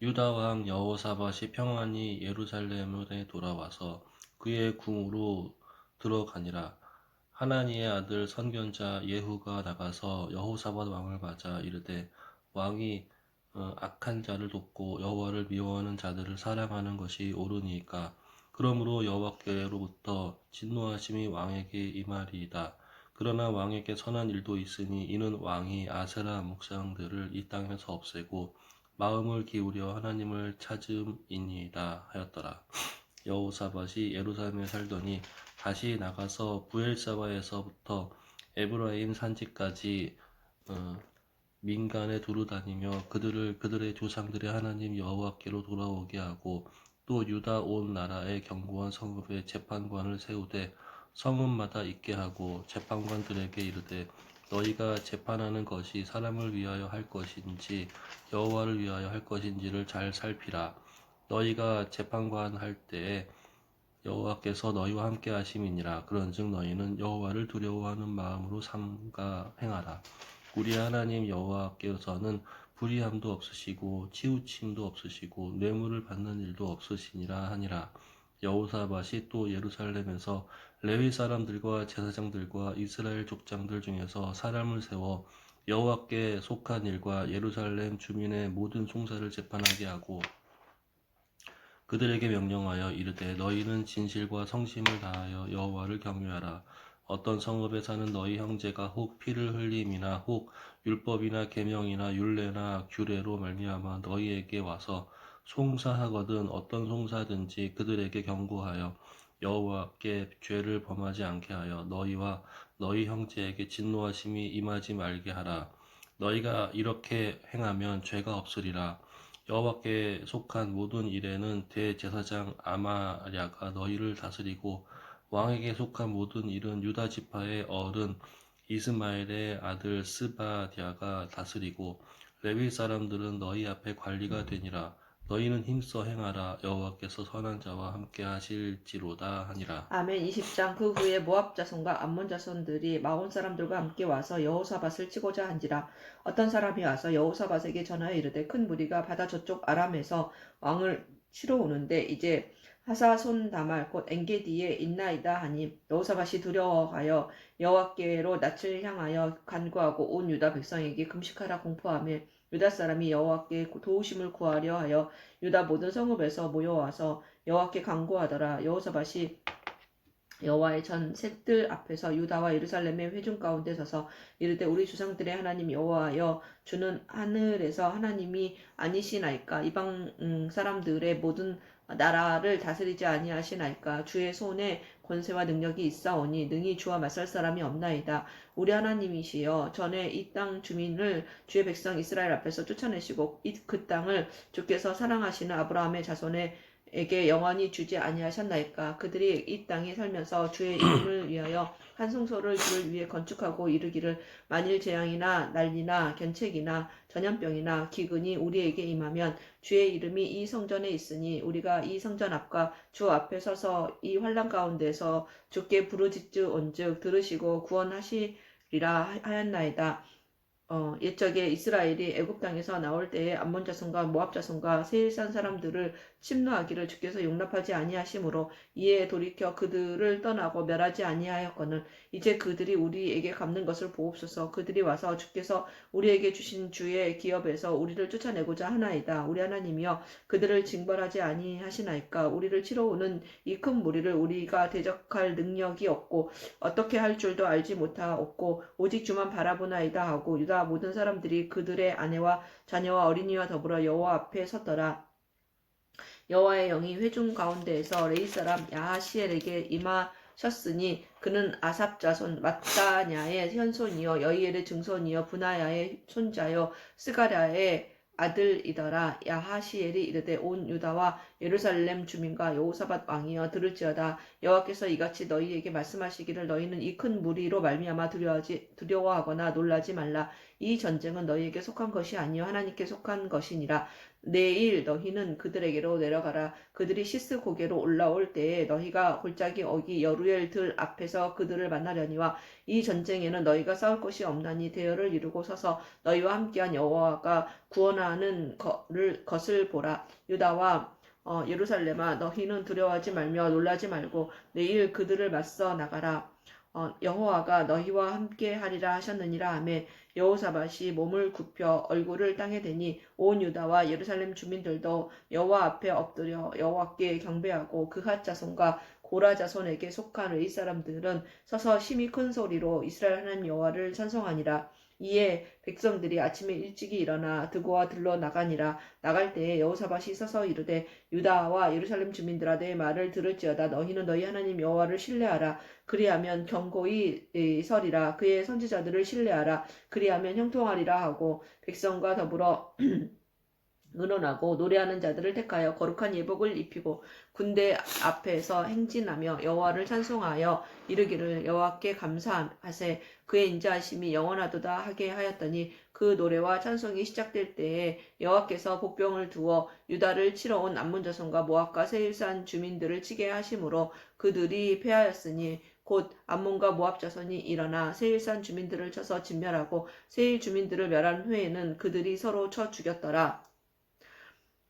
유다 왕 여호사밧이 평안히 예루살렘에 돌아와서 그의 궁으로 들어가니라. 하나니의 아들 선견자 예후가 나가서 여호사밧 왕을 맞아 이르되 왕이 악한 자를 돕고 여호와를 미워하는 자들을 사랑하는 것이 옳으니까 그러므로 여호와께로부터 진노하심이 왕에게 임하리이다. 그러나 왕에게 선한 일도 있으니 이는 왕이 아세라 목상들을 이 땅에서 없애고 마음을 기울여 하나님을 찾음이니이다 하였더라. 여호사밧이 예루살렘에 살더니 다시 나가서 부엘사바에서부터 에브라임 산지까지 민간에 두루 다니며 그들의 조상들의 하나님 여호와께로 돌아오게 하고 또 유다 온 나라의 견고한 성읍에 재판관을 세우되 성읍마다 있게 하고 재판관들에게 이르되 너희가 재판하는 것이 사람을 위하여 할 것인지 여호와를 위하여 할 것인지를 잘 살피라. 너희가 재판관 할 때에 여호와께서 너희와 함께 하심이니라. 그런즉 너희는 여호와를 두려워하는 마음으로 삼가 행하라. 우리 하나님 여호와께서는 불의함도 없으시고 치우침도 없으시고 뇌물을 받는 일도 없으시니라 하니라. 여호사밧이 또 예루살렘에서 레위 사람들과 제사장들과 이스라엘 족장들 중에서 사람을 세워 여호와께 속한 일과 예루살렘 주민의 모든 송사를 재판하게 하고 그들에게 명령하여 이르되 너희는 진실과 성심을 다하여 여호와를 경외하라. 어떤 성읍에 사는 너희 형제가 혹 피를 흘림이나 혹 율법이나 계명이나 율례나 규례로 말미암아 너희에게 와서 송사하거든 어떤 송사든지 그들에게 경고하여 여호와께 죄를 범하지 않게 하여 너희와 너희 형제에게 진노하심이 임하지 말게 하라. 너희가 이렇게 행하면 죄가 없으리라. 여호와께 속한 모든 일에는 대제사장 아마랴가 너희를 다스리고 왕에게 속한 모든 일은 유다 지파의 어른 이스마엘의 아들 스바디아가 다스리고 레위 사람들은 너희 앞에 관리가 되니라. 너희는 힘써 행하라. 여호와께서 선한 자와 함께 하실지로다 하니라. 아멘. 20장. 그 후에 모압 자손과 암몬 자손들이 마온 사람들과 함께 와서 여호사밧을 치고자 한지라. 어떤 사람이 와서 여호사밧에게 전하여 이르되 큰 무리가 바다 저쪽 아람에서 왕을 치러 오는데 이제 하사손 다말 곧 엔게디에 있나이다 하니 여호사밧이 두려워하여 여호와께로 낯을 향하여 간구하고 온 유다 백성에게 금식하라 공포하며 유다 사람이 여호와께 도우심을 구하려 하여 유다 모든 성읍에서 모여와서 여호와께 간구하더라. 여호사밧이 여호와의 전 셋들 앞에서 유다와 예루살렘의 회중 가운데 서서 이르되 우리 조상들의 하나님 여호와여 주는 하늘에서 하나님이 아니시나이까 이방 사람들의 모든 나라를 다스리지 아니하시나이까 주의 손에 권세와 능력이 있사오니 능히 주와 맞설 사람이 없나이다. 우리 하나님이시여 전에 이 땅 주민을 주의 백성 이스라엘 앞에서 쫓아내시고 그 땅을 주께서 사랑하시는 아브라함의 자손에게 영원히 주지 아니하셨나이까. 그들이 이 땅에 살면서 주의 이름을 위하여 한 성소를 주를 위해 건축하고 이르기를 만일 재앙이나 난리나 견책이나 전염병이나 기근이 우리에게 임하면 주의 이름이 이 성전에 있으니 우리가 이 성전 앞과 주 앞에 서서 이 환난 가운데서 주께 부르짖으온즉 들으시고 구원하시리이다 하였나이다. 옛적에 이스라엘이 애굽 땅에서 나올 때에 암몬 자손과 모압 자손과 세일산 사람들을 침노하기를 주께서 용납하지 아니하심으로 이에 돌이켜 그들을 떠나고 멸하지 아니하였거늘 이제 그들이 우리에게 갚는 것을 보옵소서. 그들이 와서 주께서 우리에게 주신 주의 기업에서 우리를 쫓아내고자 하나이다. 우리 하나님이여 그들을 징벌하지 아니하시나이까. 우리를 치러 오는 이 큰 무리를 우리가 대적할 능력이 없고 어떻게 할 줄도 알지 못하옵고 오직 주만 바라보나이다 하고 유다 모든 사람들이 그들의 아내와 자녀와 어린이와 더불어 여호와 앞에 섰더라. 여호와의 영이 회중 가운데에서 레이 사람 야하시엘에게 임하셨으니 그는 아삽 자손 마따냐의 현손이요 여이엘의 증손이요 분하야의 손자요 스가랴의 아들이더라. 야하시엘이 이르되 온 유다와 예루살렘 주민과 여호사밧 왕이여 들을지어다. 여호와께서 이같이 너희에게 말씀하시기를 너희는 이 큰 무리로 말미암아 두려워하거나 놀라지 말라. 이 전쟁은 너희에게 속한 것이 아니요 하나님께 속한 것이니라. 내일 너희는 그들에게로 내려가라. 그들이 시스 고개로 올라올 때에 너희가 골짜기 어기 여루엘 들 앞에서 그들을 만나려니와 이 전쟁에는 너희가 싸울 것이 없나니 대열을 이루고 서서 너희와 함께한 여호와가 구원하는 것을 보라. 유다와 예루살렘아 너희는 두려워하지 말며 놀라지 말고 내일 그들을 맞서 나가라. 여호와가 너희와 함께 하리라 하셨느니라 하매 여호사밧이 몸을 굽혀 얼굴을 땅에 대니 온 유다와 예루살렘 주민들도 여호와 앞에 엎드려 여호와께 경배하고 그핫 자손과 고라 자손에게 속한 의 사람들은 서서 심히 큰 소리로 이스라엘 하나님 여호와를 찬송하니라. 이에 백성들이 아침에 일찍이 일어나 드고와 들러 나가니라. 나갈 때에 여호사밧이 서서 이르되 유다와 예루살렘 주민들아 내 말을 들을지어다. 너희는 너희 하나님 여호와를 신뢰하라. 그리하면 견고히 서리라. 그의 선지자들을 신뢰하라. 그리하면 형통하리라 하고 백성과 더불어 의논하고 노래하는 자들을 택하여 거룩한 예복을 입히고 군대 앞에서 행진하며 여호와를 찬송하여 이르기를 여호와께 감사하세 그의 인자하심이 영원하도다 하게 하였더니 그 노래와 찬송이 시작될 때에 여호와께서 복병을 두어 유다를 치러 온 암몬 자손과 모압과 세일산 주민들을 치게 하심으로 그들이 패하였으니 곧 암몬과 모압 자손이 일어나 세일산 주민들을 쳐서 진멸하고 세일 주민들을 멸한 후에는 그들이 서로 쳐 죽였더라.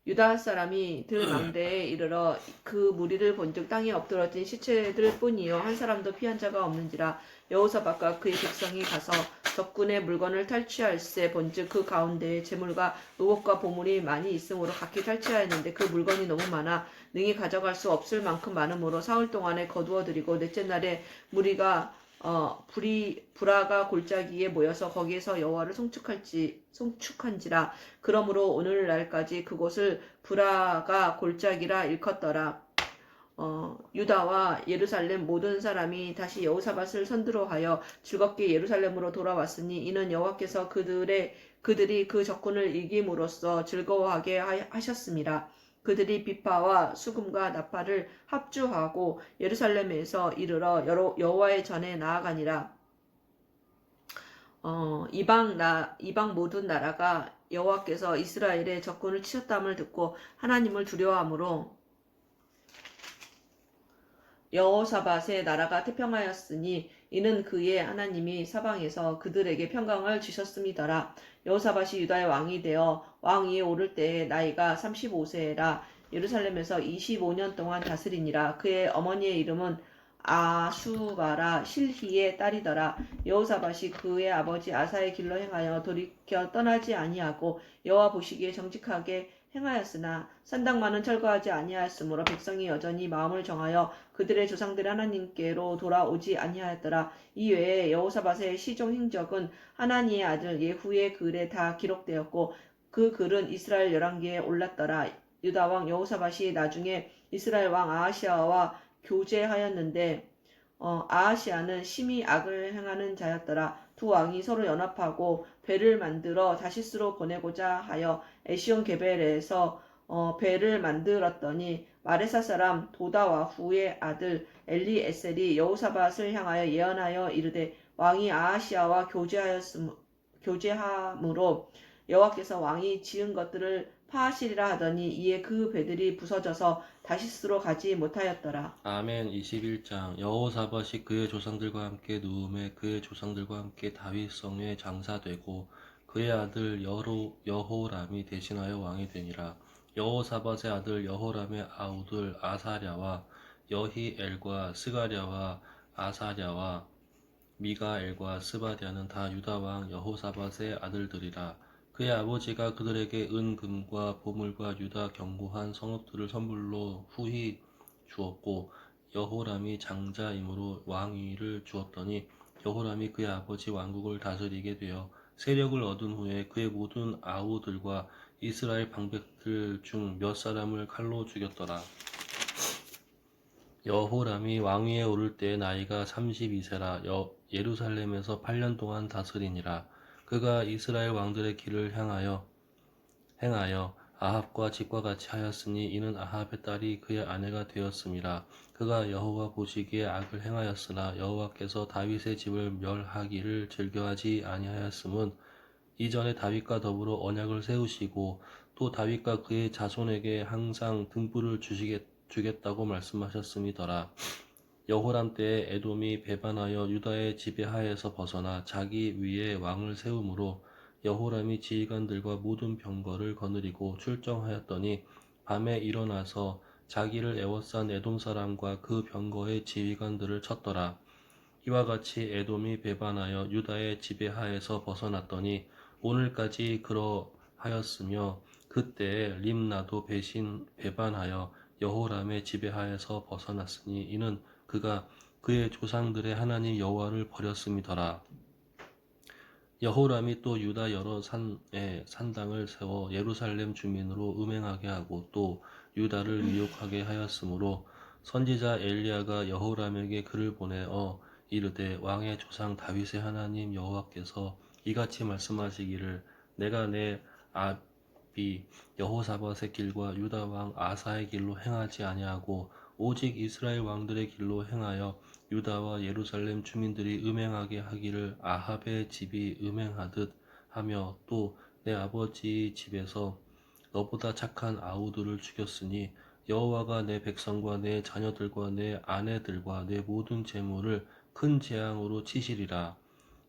유다 사람이 들 망대에 이르러 그 무리를 본즉 땅에 엎드러진 시체들 뿐이요 한 사람도 피한 자가 없는지라. 여호사밧과 그의 백성이 가서 적군의 물건을 탈취할세 본즉 그 가운데에 재물과 의복과 보물이 많이 있으므로 각기 탈취하였는데 그 물건이 너무 많아 능히 가져갈 수 없을 만큼 많으므로 사흘 동안에 거두어들이고 넷째 날에 무리가 불화가 골짜기에 모여서 거기에서 여호와를 송축한지라. 그러므로 오늘날까지 그곳을 불화가 골짜기라 일컫더라. 유다와 예루살렘 모든 사람이 다시 여호사밧을 선두로하여 즐겁게 예루살렘으로 돌아왔으니 이는 여호와께서 그들이 그 적군을 이김으로써 즐거워하게 하셨습니다. 그들이 비파와 수금과 나팔을 합주하고 예루살렘에서 이르러 여호와의 전에 나아가니라. 이방 모든 나라가 여호와께서 이스라엘의 적군을 치셨담을 듣고 하나님을 두려워하므로 여호사밧의 나라가 태평하였으니 이는 그의 하나님이 사방에서 그들에게 평강을 주셨음이더라. 여호사밧이 유다의 왕이 되어 왕 위에 오를 때에 나이가 35세라. 예루살렘에서 25년 동안 다스리니라. 그의 어머니의 이름은 아수바라 실히의 딸이더라. 여호사밧이 그의 아버지 아사의 길로 행하여 돌이켜 떠나지 아니하고 여호와 보시기에 정직하게 행하였으나 산당만은 철거하지 아니하였으므로 백성이 여전히 마음을 정하여 그들의 조상들의 하나님께로 돌아오지 아니하였더라. 이외에 여호사밧의 시종 행적은 하나니의 아들 예후의 글에 다 기록되었고 그 글은 이스라엘 열왕기에 올랐더라. 유다 왕 여호사밧이 나중에 이스라엘 왕 아하시아와 교제하였는데 아하시아는 심히 악을 행하는 자였더라. 두 왕이 서로 연합하고 배를 만들어 다시스로 보내고자 하여 에시온 게벨에서 배를 만들었더니 마레사 사람 도다와후의 아들 엘리에셀이 여호사밧을 향하여 예언하여 이르되 왕이 아하시아와 교제함으로 여호와께서 왕이 지은 것들을 파하시리라 하더니 이에 그 배들이 부서져서 다시스로 가지 못하였더라. 아멘. 21장. 여호사밧이 그의 조상들과 함께 누움에 그의 조상들과 함께 다윗성에 장사되고 그의 아들 여호람이 대신하여 왕이 되니라. 여호사밧의 아들 여호람의 아우들 아사랴와 여히엘과 스가랴와 아사랴와 미가엘과 스바랴는 다 유다 왕 여호사밧의 아들들이라. 그의 아버지가 그들에게 은금과 보물과 유다 견고한 성읍들을 선물로 후히 주었고 여호람이 장자이므로 왕위를 주었더니 여호람이 그의 아버지 왕국을 다스리게 되어 세력을 얻은 후에 그의 모든 아우들과 이스라엘 방백들 중 몇 사람을 칼로 죽였더라. 여호람이 왕위에 오를 때의 나이가 32세라 예루살렘에서 8년 동안 다스리니라. 그가 이스라엘 왕들의 길을 행하여 아합과 집과 같이 하였으니 이는 아합의 딸이 그의 아내가 되었음이라. 그가 여호와 보시기에 악을 행하였으나 여호와께서 다윗의 집을 멸하기를 즐겨하지 아니하였음은 이전에 다윗과 더불어 언약을 세우시고 또 다윗과 그의 자손에게 항상 등불을 주겠다고 말씀하셨음이더라. 여호람 때에 에돔이 배반하여 유다의 지배하에서 벗어나 자기 위에 왕을 세우므로 여호람이 지휘관들과 모든 병거를 거느리고 출정하였더니 밤에 일어나서 자기를 애워싼 에돔 사람과 그 병거의 지휘관들을 쳤더라. 이와 같이 에돔이 배반하여 유다의 지배하에서 벗어났더니 오늘까지 그러하였으며 그때에 림나도 배반하여 여호람의 지배하에서 벗어났으니 이는 그가 그의 조상들의 하나님 여호와를 버렸음이더라. 여호람이 또 유다 여러 산에 산당을 세워 예루살렘 주민으로 음행하게 하고 또 유다를 미혹하게 하였으므로 선지자 엘리야가 여호람에게 글을 보내어 이르되 왕의 조상 다윗의 하나님 여호와께서 이같이 말씀하시기를 내가 내 아비 여호사밧의 길과 유다 왕 아사의 길로 행하지 아니하고 오직 이스라엘 왕들의 길로 행하여 유다와 예루살렘 주민들이 음행하게 하기를 아합의 집이 음행하듯 하며 또 내 아버지 집에서 너보다 착한 아우들을 죽였으니 여호와가 내 백성과 내 자녀들과 내 아내들과 내 모든 재물을 큰 재앙으로 치시리라.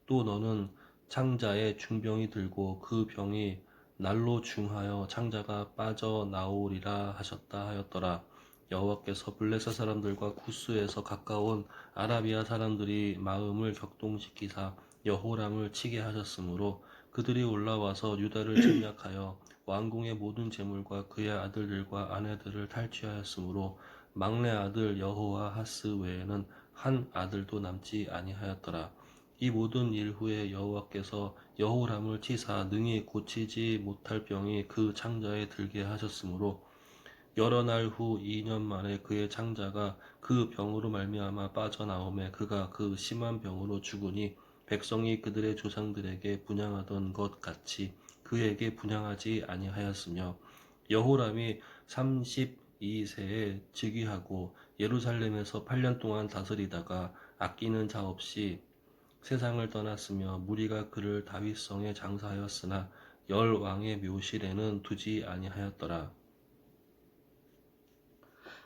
또 너는 창자에 중병이 들고 그 병이 날로 중하여 창자가 빠져나오리라 하셨다 하였더라. 여호와께서 블레셋 사람들과 구스에서 가까운 아라비아 사람들이 마음을 격동시키사 여호람을 치게 하셨으므로 그들이 올라와서 유다를 침략하여 왕궁의 모든 재물과 그의 아들들과 아내들을 탈취하였으므로 막내 아들 여호아하스 외에는 한 아들도 남지 아니하였더라. 이 모든 일 후에 여호와께서 여호람을 치사 능히 고치지 못할 병이 그 창자에 들게 하셨으므로 여러 날 후 2년 만에 그의 창자가 그 병으로 말미암아 빠져나오매 그가 그 심한 병으로 죽으니 백성이 그들의 조상들에게 분향하던 것 같이 그에게 분향하지 아니하였으며 여호람이 32세에 즉위하고 예루살렘에서 8년 동안 다스리다가 아끼는 자 없이 세상을 떠났으며 무리가 그를 다윗성에 장사하였으나 열 왕의 묘실에는 두지 아니하였더라.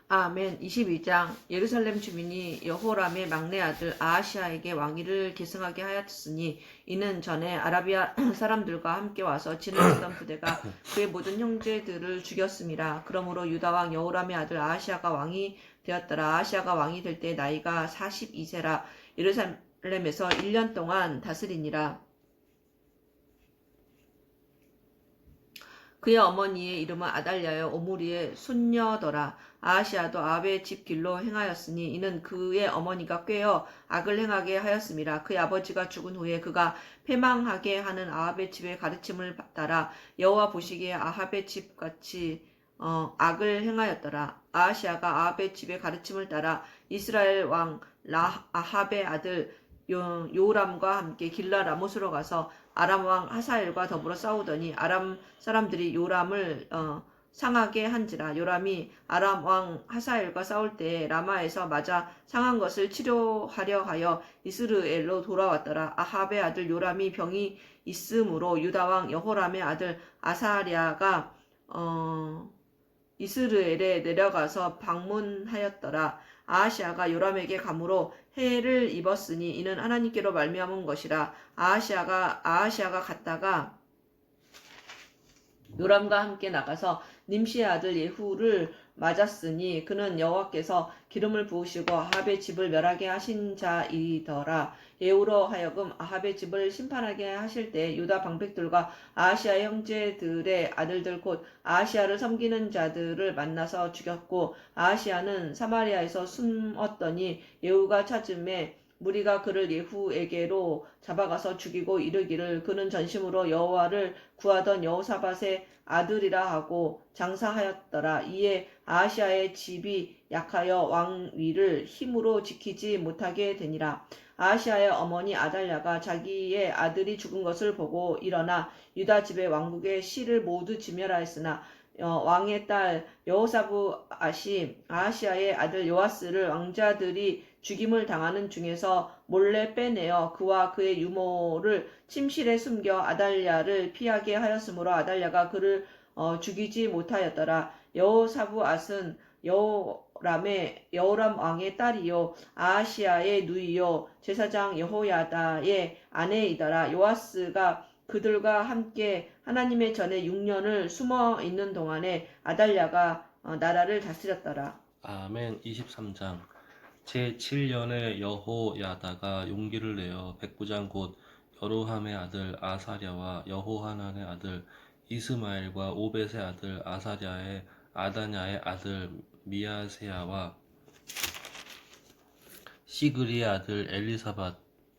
아멘. 22장. 예루살렘 주민이 여호람의 막내 아들 아하시아에게 왕위를 계승하게 하였으니 이는 전에 아라비아 사람들과 함께 와서 진을 치던 부대가 그의 모든 형제들을 죽였음이라. 그러므로 유다 왕 여호람의 아들 아하시아가 왕이 되었더라. 아하시아가 왕이 될 때 나이가 42세라. 예루살렘에서 1년 동안 다스리니라. 그의 어머니의 이름은 아달랴여 오므리의 손녀더라. 아하시아도 아합의 집 길로 행하였으니 이는 그의 어머니가 꾀어 악을 행하게 하였음이라. 그의 아버지가 죽은 후에 그가 패망하게 하는 아합의 집의 가르침을 따라 여호와 보시기에 아합의 집같이 악을 행하였더라. 아하시아가 아합의 집의 가르침을 따라 이스라엘 왕 아합의 아들 요람과 함께 길라 라못으로 가서 아람 왕 하사엘과 더불어 싸우더니 아람 사람들이 요람을 상하게 한지라. 요람이 아람 왕 하사엘과 싸울 때에 라마에서 맞아 상한 것을 치료하려 하여 이스르엘로 돌아왔더라. 아합의 아들 요람이 병이 있으므로 유다 왕 여호람의 아들 아사랴가 이스르엘에 내려가서 방문하였더라. 아하시아가 요람에게 감으로 해를 입었으니 이는 하나님께로 말미암은 것이라. 아하시아가 갔다가 요람과 함께 나가서 님시의 아들 예후를 맞았으니 그는 여호와께서 기름을 부으시고 아합의 집을 멸하게 하신 자이더라. 예후로 하여금 아합의 집을 심판하게 하실 때 유다 방백들과 아하시아의 형제들의 아들들 곧 아하시아를 섬기는 자들을 만나서 죽였고 아하시아는 사마리아에서 숨었더니 예후가 찾음에 무리가 그를 예후에게로 잡아가서 죽이고 이르기를 그는 전심으로 여호와를 구하던 여호사밧의 아들이라 하고 장사하였더라. 이에 아하시아의 집이 약하여 왕위를 힘으로 지키지 못하게 되니라. 아하시아의 어머니 아달랴가 자기의 아들이 죽은 것을 보고 일어나 유다 집의 왕국의 씨를 모두 지멸하였으나 왕의 딸 여호사브앗이 아하시아의 아들 요아스를 왕자들이 죽임을 당하는 중에서 몰래 빼내어 그와 그의 유모를 침실에 숨겨 아달랴를 피하게 하였으므로 아달랴가 그를 죽이지 못하였더라. 여호사브앗은 여호람 왕의 딸이요 아하시아의 누이요 제사장 여호야다의 아내이더라. 요아스가 그들과 함께 하나님의 전에 6년을 숨어 있는 동안에 아달랴가 나라를 다스렸더라. 아멘. 23장 제7년에 여호야다가 용기를 내어 백부장 곧 여로함의 아들 아사랴와 여호하난의 아들 이스마엘과 오벳의 아들 아사랴의 아다냐의 아들 미야세야와 시그리의 아들 엘리사밧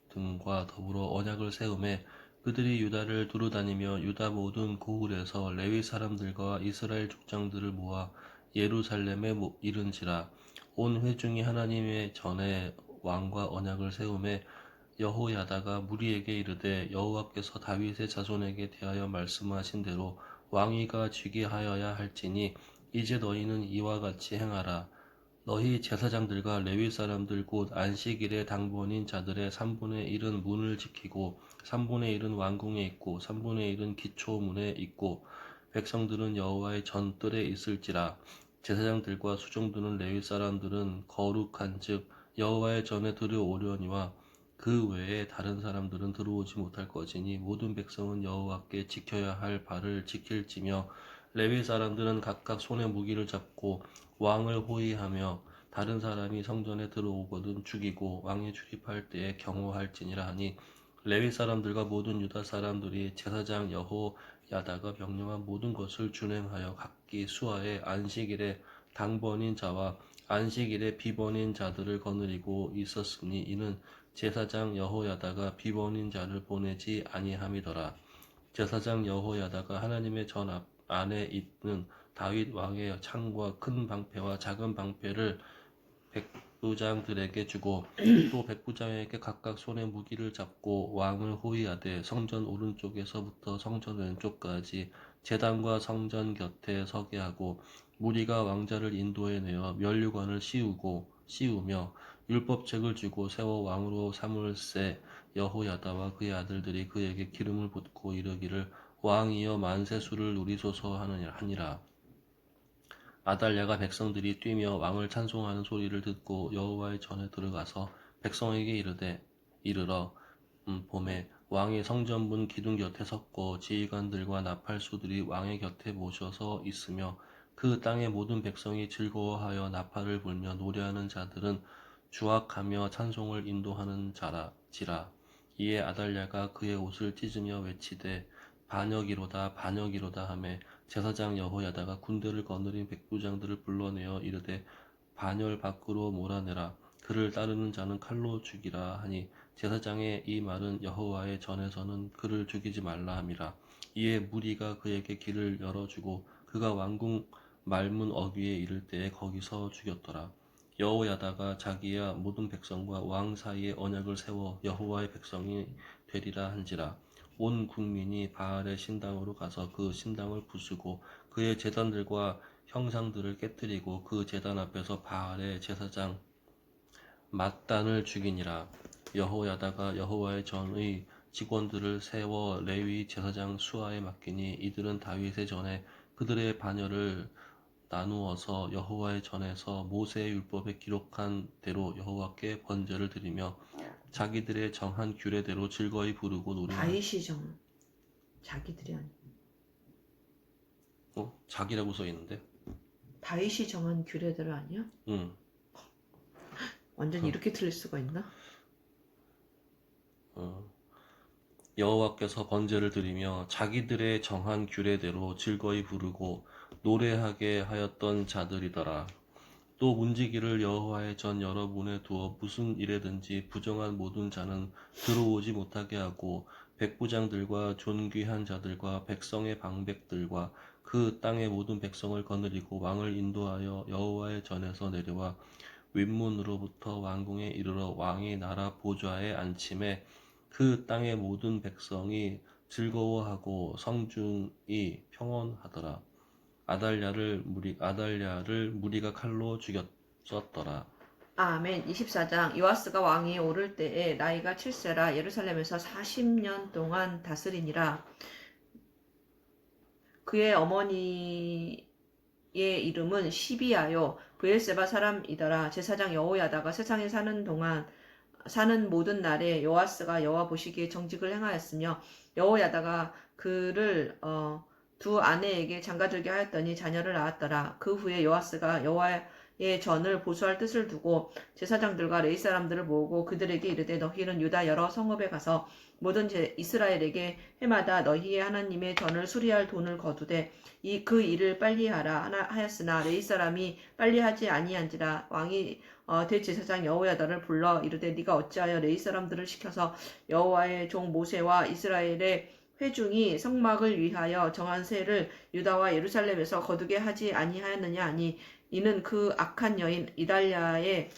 등과 더불어 언약을 세우매 그들이 유다를 두루다니며 유다 모든 고을에서 레위 사람들과 이스라엘 족장들을 모아 예루살렘에 이른지라. 온 회중이 하나님의 전에 왕과 언약을 세우매 여호야다가 무리에게 이르되 여호와께서 다윗의 자손에게 대하여 말씀하신 대로 왕위가 쥐게 하여야 할지니 이제 너희는 이와 같이 행하라. 너희 제사장들과 레위 사람들 곧 안식일의 당번인 자들의 3분의 1은 문을 지키고 3분의 1은 왕궁에 있고 3분의 1은 기초문에 있고 백성들은 여호와의 전뜰에 있을지라. 제사장들과 수종드는 레위 사람들은 거룩한즉 여호와의 전에 들어오려니와 그 외에 다른 사람들은 들어오지 못할 것이니 모든 백성은 여호와께 지켜야 할 바를 지킬지며 레위 사람들은 각각 손에 무기를 잡고 왕을 호위하며 다른 사람이 성전에 들어오거든 죽이고 왕이 출입할 때에 경호할지니라 하니 레위 사람들과 모든 유다 사람들이 제사장 여호야다가 명령한 모든 것을 준행하여 각기 수하에 안식일에 당번인 자와 안식일에 비번인 자들을 거느리고 있었으니 이는 제사장 여호야다가 비번인 자를 보내지 아니함이더라. 제사장 여호야다가 하나님의 전 안에 있는 다윗 왕의 창과 큰 방패와 작은 방패를 백부장들에게 주고 또 백부장에게 각각 손에 무기를 잡고 왕을 호위하되 성전 오른쪽에서부터 성전 왼쪽까지 제단과 성전 곁에 서게 하고 무리가 왕자를 인도해 내어 면류관을 씌우며 율법책을 주고 세워 왕으로 삼을세. 여호야다와 그의 아들들이 그에게 기름을 붓고 이르기를 왕이여 만세수를 누리소서 하니라. 아달랴가 백성들이 뛰며 왕을 찬송하는 소리를 듣고 여호와의 전에 들어가서 백성에게 이르러 봄에 왕이 성전문 기둥 곁에 섰고 지휘관들과 나팔수들이 왕의 곁에 모셔서 있으며 그 땅의 모든 백성이 즐거워하여 나팔을 불며 노래하는 자들은 주악하며 찬송을 인도하는 자라지라. 이에 아달랴가 그의 옷을 찢으며 외치되 반역이로다 반역이로다 하매 제사장 여호야다가 군대를 거느린 백부장들을 불러내어 이르되 반열 밖으로 몰아내라. 그를 따르는 자는 칼로 죽이라 하니 제사장의 이 말은 여호와의 전에서는 그를 죽이지 말라 함이라. 이에 무리가 그에게 길을 열어주고 그가 왕궁 말문 어귀에 이를 때에 거기서 죽였더라. 여호야다가 자기야 모든 백성과 왕 사이에 언약을 세워 여호와의 백성이 되리라 한지라. 온 국민이 바알의 신당으로 가서 그 신당을 부수고 그의 제단들과 형상들을 깨뜨리고 그 제단 앞에서 바알의 제사장 mat단을 죽이니라. 여호야다가 여호와의 전의 직원들을 세워 레위 제사장 수아에 맡기니 이들은 다윗의 전에 그들의 반열을 나누어서 여호와의 전에서 모세의 율법에 기록한 대로 여호와께 번제를 드리며 자기들의 정한 규례대로 즐거이 부르고 노래하여. 다윗이 정 자기들이 아니 자기라고 써 있는데. 다윗이 정한 규례대로 아니야? 응. 완전 이렇게 틀릴 수가 있나? 여호와께서 번제를 드리며 자기들의 정한 규례대로 즐거이 부르고 노래하게 하였던 자들이더라. 또 문지기를 여호와의 전 여러 문에 두어 무슨 일에든지 부정한 모든 자는 들어오지 못하게 하고 백부장들과 존귀한 자들과 백성의 방백들과 그 땅의 모든 백성을 거느리고 왕을 인도하여 여호와의 전에서 내려와 윗문으로부터 왕궁에 이르러 왕이 나라 보좌에 앉힘에 그 땅의 모든 백성이 즐거워하고 성중이 평온하더라. 아달랴를 무리가 칼로 죽였었더라. 아멘. 24장. 요아스가 왕이 오를 때에 나이가 7세라 예루살렘에서 40년 동안 다스리니라. 그의 어머니의 이름은 시비아요 브엘세바 사람이더라. 제사장 여호야다가 세상에 사는 모든 날에 요아스가 여호와 보시기에 정직을 행하였으며 여호야다가 그를 두 아내에게 장가들게 하였더니 자녀를 낳았더라. 그 후에 요아스가 여호와의 전을 보수할 뜻을 두고 제사장들과 레위 사람들을 모으고 그들에게 이르되 너희는 유다 여러 성읍에 가서 모든 이스라엘에게 해마다 너희의 하나님의 전을 수리할 돈을 거두되 그 일을 빨리 하라 하였으나 레위 사람이 빨리 하지 아니한지라. 왕이 대제사장 여호야다를 불러 이르되 네가 어찌하여 레위 사람들을 시켜서 여호와의 종 모세와 이스라엘의 회중이 성막을 위하여 정한 세를 유다와 예루살렘에서 거두게 하지 아니하였느냐 하니 이는 그 악한 여인 이달랴의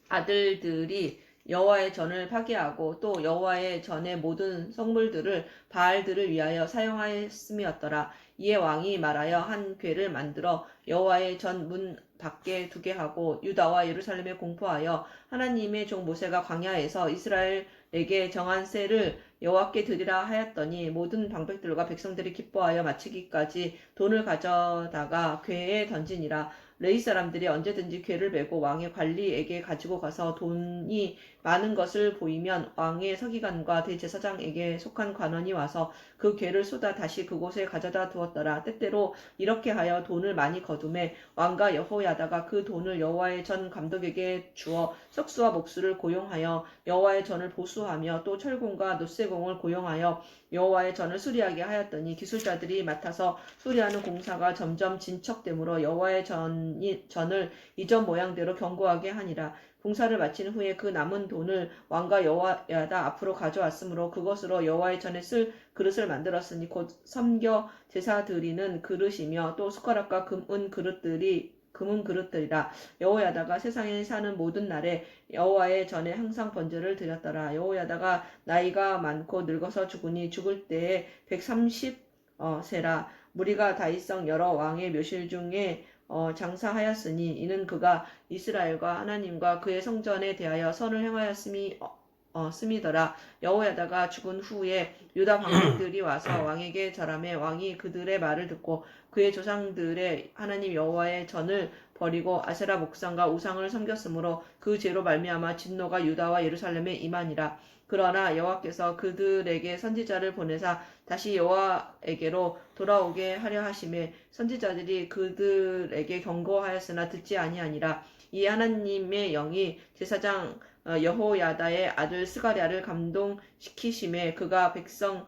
아들들이 여호와의 전을 파괴하고 또 여호와의 전의 모든 성물들을 바알들을 위하여 사용하였음이었더라. 이에 왕이 말하여 한 궤를 만들어 여호와의 전 문 밖에 두게 하고 유다와 예루살렘에 공포하여 하나님의 종 모세가 광야에서 이스라엘에게 정한 세를 여호와께 드리라 하였더니 모든 방백들과 백성들이 기뻐하여 마치기까지 돈을 가져다가 궤에 던지니라. 레위 사람들이 언제든지 궤를 메고 왕의 관리에게 가지고 가서 돈이 많은 것을 보이면 왕의 서기관과 대제사장에게 속한 관원이 와서 그 궤를 쏟아 다시 그곳에 가져다 두었더라. 때때로 이렇게 하여 돈을 많이 거두매 왕과 여호야다가 그 돈을 여호와의 전 감독에게 주어 석수와 목수를 고용하여 여호와의 전을 보수하며 또 철공과 놋쇠공을 고용하여 여호와의 전을 수리하게 하였더니 기술자들이 맡아서 수리하는 공사가 점점 진척되므로 여호와의 전을 이전 모양대로 견고하게 하니라. 공사를 마친 후에 그 남은 돈을 왕과 여호야다 앞으로 가져왔으므로 그것으로 여호와의 전에 쓸 그릇을 만들었으니 곧 섬겨 제사 드리는 그릇이며 또 숟가락과 금은 그릇들이라. 여호야다가 세상에 사는 모든 날에 여호와의 전에 항상 번제를 드렸더라. 여호야다가 나이가 많고 늙어서 죽으니 죽을 때에 130세라. 무리가 다윗성 여러 왕의 묘실 중에 장사하였으니 이는 그가 이스라엘과 하나님과 그의 성전에 대하여 선을 행하였음이더라. 여호야다가 죽은 후에 유다 방백들이 와서 왕에게 절하매 왕이 그들의 말을 듣고 그의 조상들의 하나님 여호와의 전을 버리고 아세라 목상과 우상을 섬겼으므로 그 죄로 말미암아 진노가 유다와 예루살렘에 임하니라. 그러나 여호와께서 그들에게 선지자를 보내사 다시 여호와에게로 돌아오게 하려 하심에 선지자들이 그들에게 경고하였으나 듣지 아니하니라. 이 하나님의 영이 제사장 여호야다의 아들 스가랴를 감동시키심에 그가 백성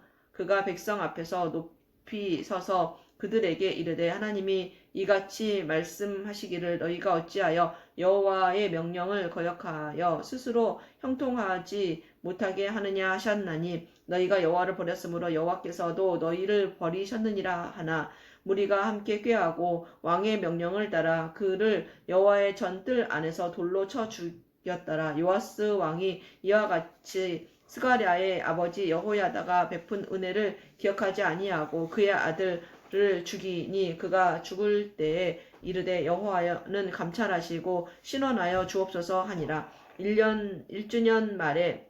앞에서 높이 서서 그들에게 이르되 하나님이 이같이 말씀하시기를 너희가 어찌하여 여호와의 명령을 거역하여 스스로 형통하지 못하게 하느냐 하셨나니 너희가 여호와를 버렸으므로 여호와께서도 너희를 버리셨느니라 하나 무리가 함께 꾀하고 왕의 명령을 따라 그를 여호와의 전뜰 안에서 돌로 쳐 죽였더라. 요아스 왕이 이와 같이 스가랴의 아버지 여호야다가 베푼 은혜를 기억하지 아니하고 그의 아들을 죽이니 그가 죽을 때에 이르되 여호와는 감찰하시고 신원하여 주옵소서 하니라. 1주년 말에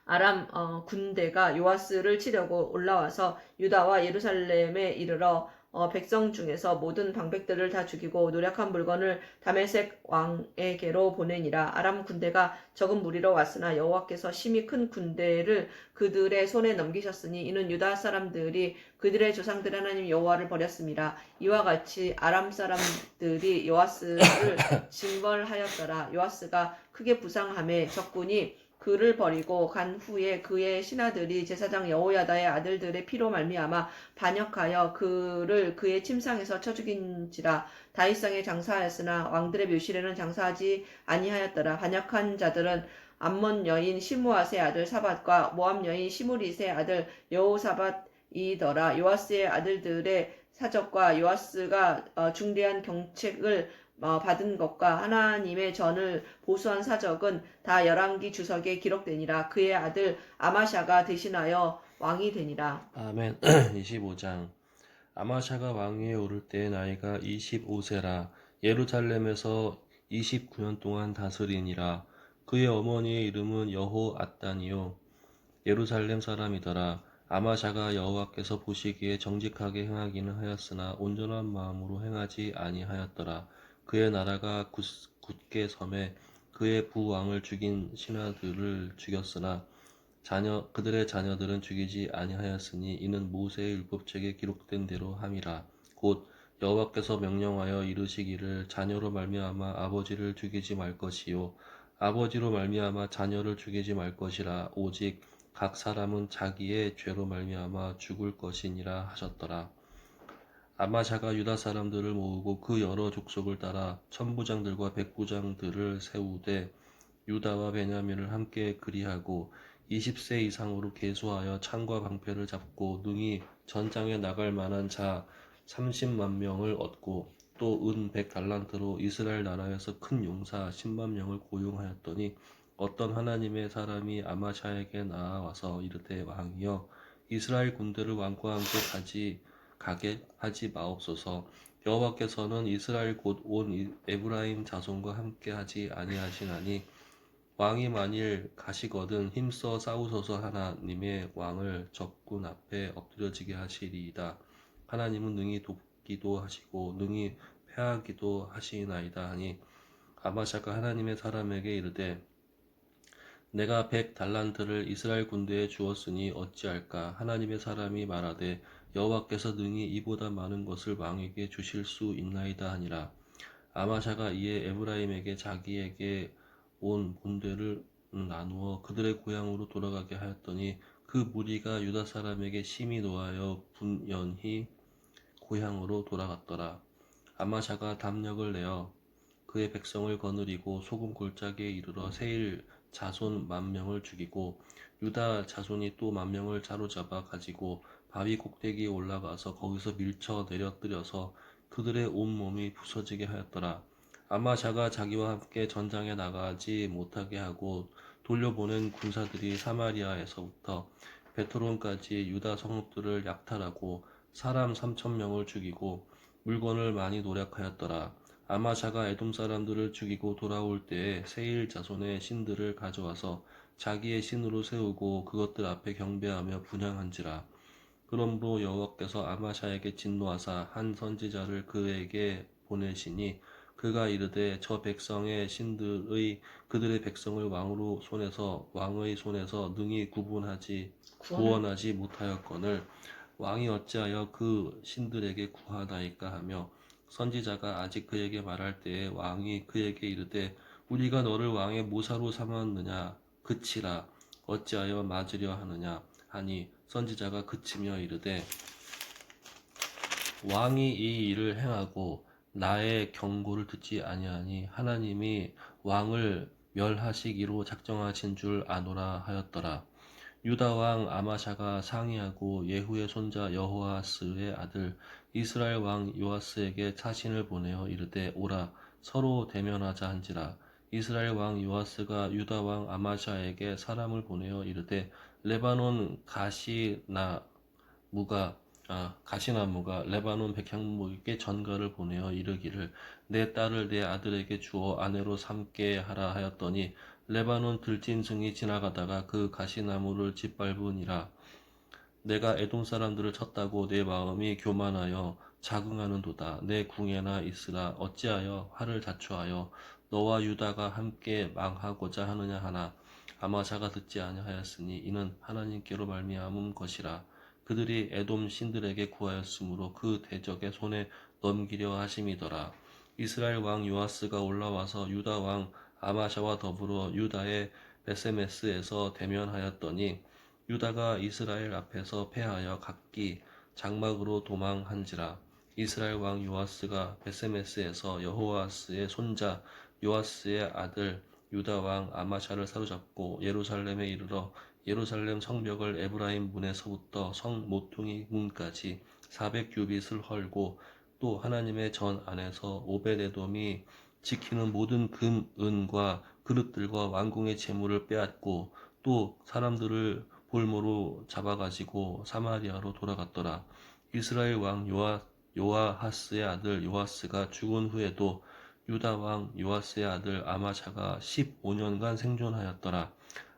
아람 군대가 요아스를 치려고 올라와서 유다와 예루살렘에 이르러 백성 중에서 모든 방백들을 다 죽이고 노력한 물건을 다메섹 왕에게로 보내니라. 아람 군대가 적은 무리로 왔으나 여호와께서 심히 큰 군대를 그들의 손에 넘기셨으니 이는 유다 사람들이 그들의 조상들 하나님 여호와를 버렸습니다. 이와 같이 아람 사람들이 요아스를 징벌하였더라. 요아스가 크게 부상함에 적군이 그를 버리고 간 후에 그의 신하들이 제사장 여호야다의 아들들의 피로 말미암아 반역하여 그를 그의 침상에서 쳐 죽인지라. 다윗성에 장사하였으나 왕들의 묘실에는 장사하지 아니하였더라. 반역한 자들은 암몬 여인 시므앗의 아들 사밧과 모압 여인 시므릿의 아들 여호사밧이더라. 요아스의 아들들의 사적과 요아스가 중대한 경책을 받은 것과 하나님의 전을 보수한 사적은 다 열왕기 주석에 기록되니라. 그의 아들 아마샤가 대신하여 왕이 되니라. 아멘. 25장. 아마샤가 왕위에 오를 때 나이가 25세라. 예루살렘에서 29년 동안 다스리니라. 그의 어머니의 이름은 여호앗단이요 예루살렘 사람이더라. 아마샤가 여호와께서 보시기에 정직하게 행하기는 하였으나 온전한 마음으로 행하지 아니하였더라. 그의 나라가 굳게 섬에 그의 부왕을 죽인 신하들을 죽였으나 그들의 자녀들은 죽이지 아니하였으니 이는 모세의 율법책에 기록된 대로 함이라. 곧 여호와께서 명령하여 이르시기를 자녀로 말미암아 아버지를 죽이지 말 것이요 아버지로 말미암아 자녀를 죽이지 말 것이라. 오직 각 사람은 자기의 죄로 말미암아 죽을 것이니라 하셨더라. 아마샤가 유다 사람들을 모으고 그 여러 족속을 따라 천부장들과 백부장들을 세우되 유다와 베냐민을 함께 그리하고 20세 이상으로 계수하여 창과 방패를 잡고 능히 전장에 나갈 만한 자 30만 명을 얻고 또 은 100달란트로 이스라엘 나라에서 큰 용사 10만 명을 고용하였더니 어떤 하나님의 사람이 아마샤에게 나와서 이르되 왕이여 이스라엘 군대를 왕과 함께 가게 하지 마옵소서. 여호와께서는 이스라엘 곧 온 에브라임 자손과 함께 하지 아니하시나니 왕이 만일 가시거든 힘써 싸우소서. 하나님의 왕을 적군 앞에 엎드려지게 하시리이다. 하나님은 능히 돕기도 하시고 능히 패하기도 하시나이다 하니 아마샤가 하나님의 사람에게 이르되 내가 100달란트를 이스라엘 군대에 주었으니 어찌할까. 하나님의 사람이 말하되 여호와께서 능히 이보다 많은 것을 왕에게 주실 수 있나이다 하니라. 아마샤가 이에 에브라임에게 자기에게 온 본대를 나누어 그들의 고향으로 돌아가게 하였더니 그 무리가 유다 사람에게 심히 노하여 분연히 고향으로 돌아갔더라. 아마샤가 담력을 내어 그의 백성을 거느리고 소금 골짜기에 이르러 세일 자손 10,000명을 죽이고 유다 자손이 또 10,000명을 사로잡아 가지고 바위 꼭대기에 올라가서 거기서 밀쳐 내려뜨려서 그들의 온몸이 부서지게 하였더라. 아마샤가 자기와 함께 전장에 나가지 못하게 하고 돌려보낸 군사들이 사마리아에서부터 베트론까지 유다 성읍들을 약탈하고 사람 3,000명을 죽이고 물건을 많이 노력하였더라. 아마샤가 에돔 사람들을 죽이고 돌아올 때에 세일 자손의 신들을 가져와서 자기의 신으로 세우고 그것들 앞에 경배하며 분향한지라. 그러므로 여호와께서 아마샤에게 진노하사 한 선지자를 그에게 보내시니 그가 이르되 저 백성의 신들의 그들의 백성을 왕의 손에서 능히 구원하지 못하였거늘 왕이 어찌하여 그 신들에게 구하나이까 하며 선지자가 아직 그에게 말할 때에 왕이 그에게 이르되 우리가 너를 왕의 모사로 삼았느냐 그치라. 어찌하여 맞으려 하느냐 하니 선지자가 그치며 이르되 왕이 이 일을 행하고 나의 경고를 듣지 아니하니 하나님이 왕을 멸하시기로 작정하신 줄 아노라 하였더라. 유다 왕 아마샤가 상의하고 예후의 손자 여호아스의 아들 이스라엘 왕 요아스에게 차신을 보내어 이르되 오라 서로 대면하자 한지라. 이스라엘 왕 요아스가 유다 왕 아마샤에게 사람을 보내어 이르되 레바논 가시나무가 레바논 백향목에게 전가를 보내어 이르기를 내 딸을 내 아들에게 주어 아내로 삼게 하라 하였더니 레바논 들짐승이 지나가다가 그 가시나무를 짓밟으니라. 내가 에돔 사람들을 쳤다고 내 마음이 교만하여 자긍하는도다. 내 궁에나 있으라. 어찌하여 화를 자초하여 너와 유다가 함께 망하고자 하느냐 하나 아마샤가 듣지 아니하였으니 이는 하나님께로 말미암은 것이라. 그들이 에돔 신들에게 구하였으므로 그 대적의 손에 넘기려 하심이더라. 이스라엘 왕 요아스가 올라와서 유다 왕 아마샤와 더불어 유다의 베세메스에서 대면하였더니 유다가 이스라엘 앞에서 패하여 각기 장막으로 도망한지라. 이스라엘 왕 요아스가 베세메스에서 여호아스의 손자 요아스의 아들 유다 왕 아마샤를 사로잡고 예루살렘에 이르러 예루살렘 성벽을 에브라임 문에서부터 성 모퉁이 문까지 400규빗을 헐고 또 하나님의 전 안에서 오벳에돔이 지키는 모든 금, 은과 그릇들과 왕궁의 재물을 빼앗고 또 사람들을 볼모로 잡아가지고 사마리아로 돌아갔더라. 이스라엘 왕 요아하스의 아들 요아스가 죽은 후에도 유다 왕 요아스의 아들 아마샤가 15년간 생존하였더라.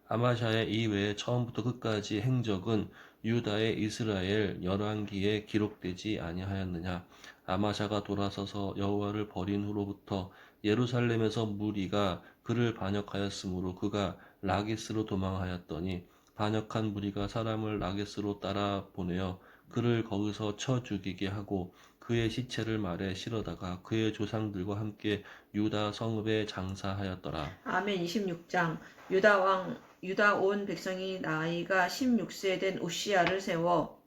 아마샤의 이외에 처음부터 끝까지 행적은 유다의 이스라엘 열왕기에 기록되지 아니하였느냐. 아마샤가 돌아서서 여호와를 버린 후로부터 예루살렘에서 무리가 그를 반역하였으므로 그가 라기스로 도망하였더니 반역한 무리가 사람을 라기스로 따라 보내어 그를 거기서 쳐 죽이게 하고 그의 시체를 말에 실어다가 그의 조상들과 함께 유다 성읍에 장사하였더라. 아멘. 26장. 유다 온 백성이 나이가 16세 된 우시야를 세워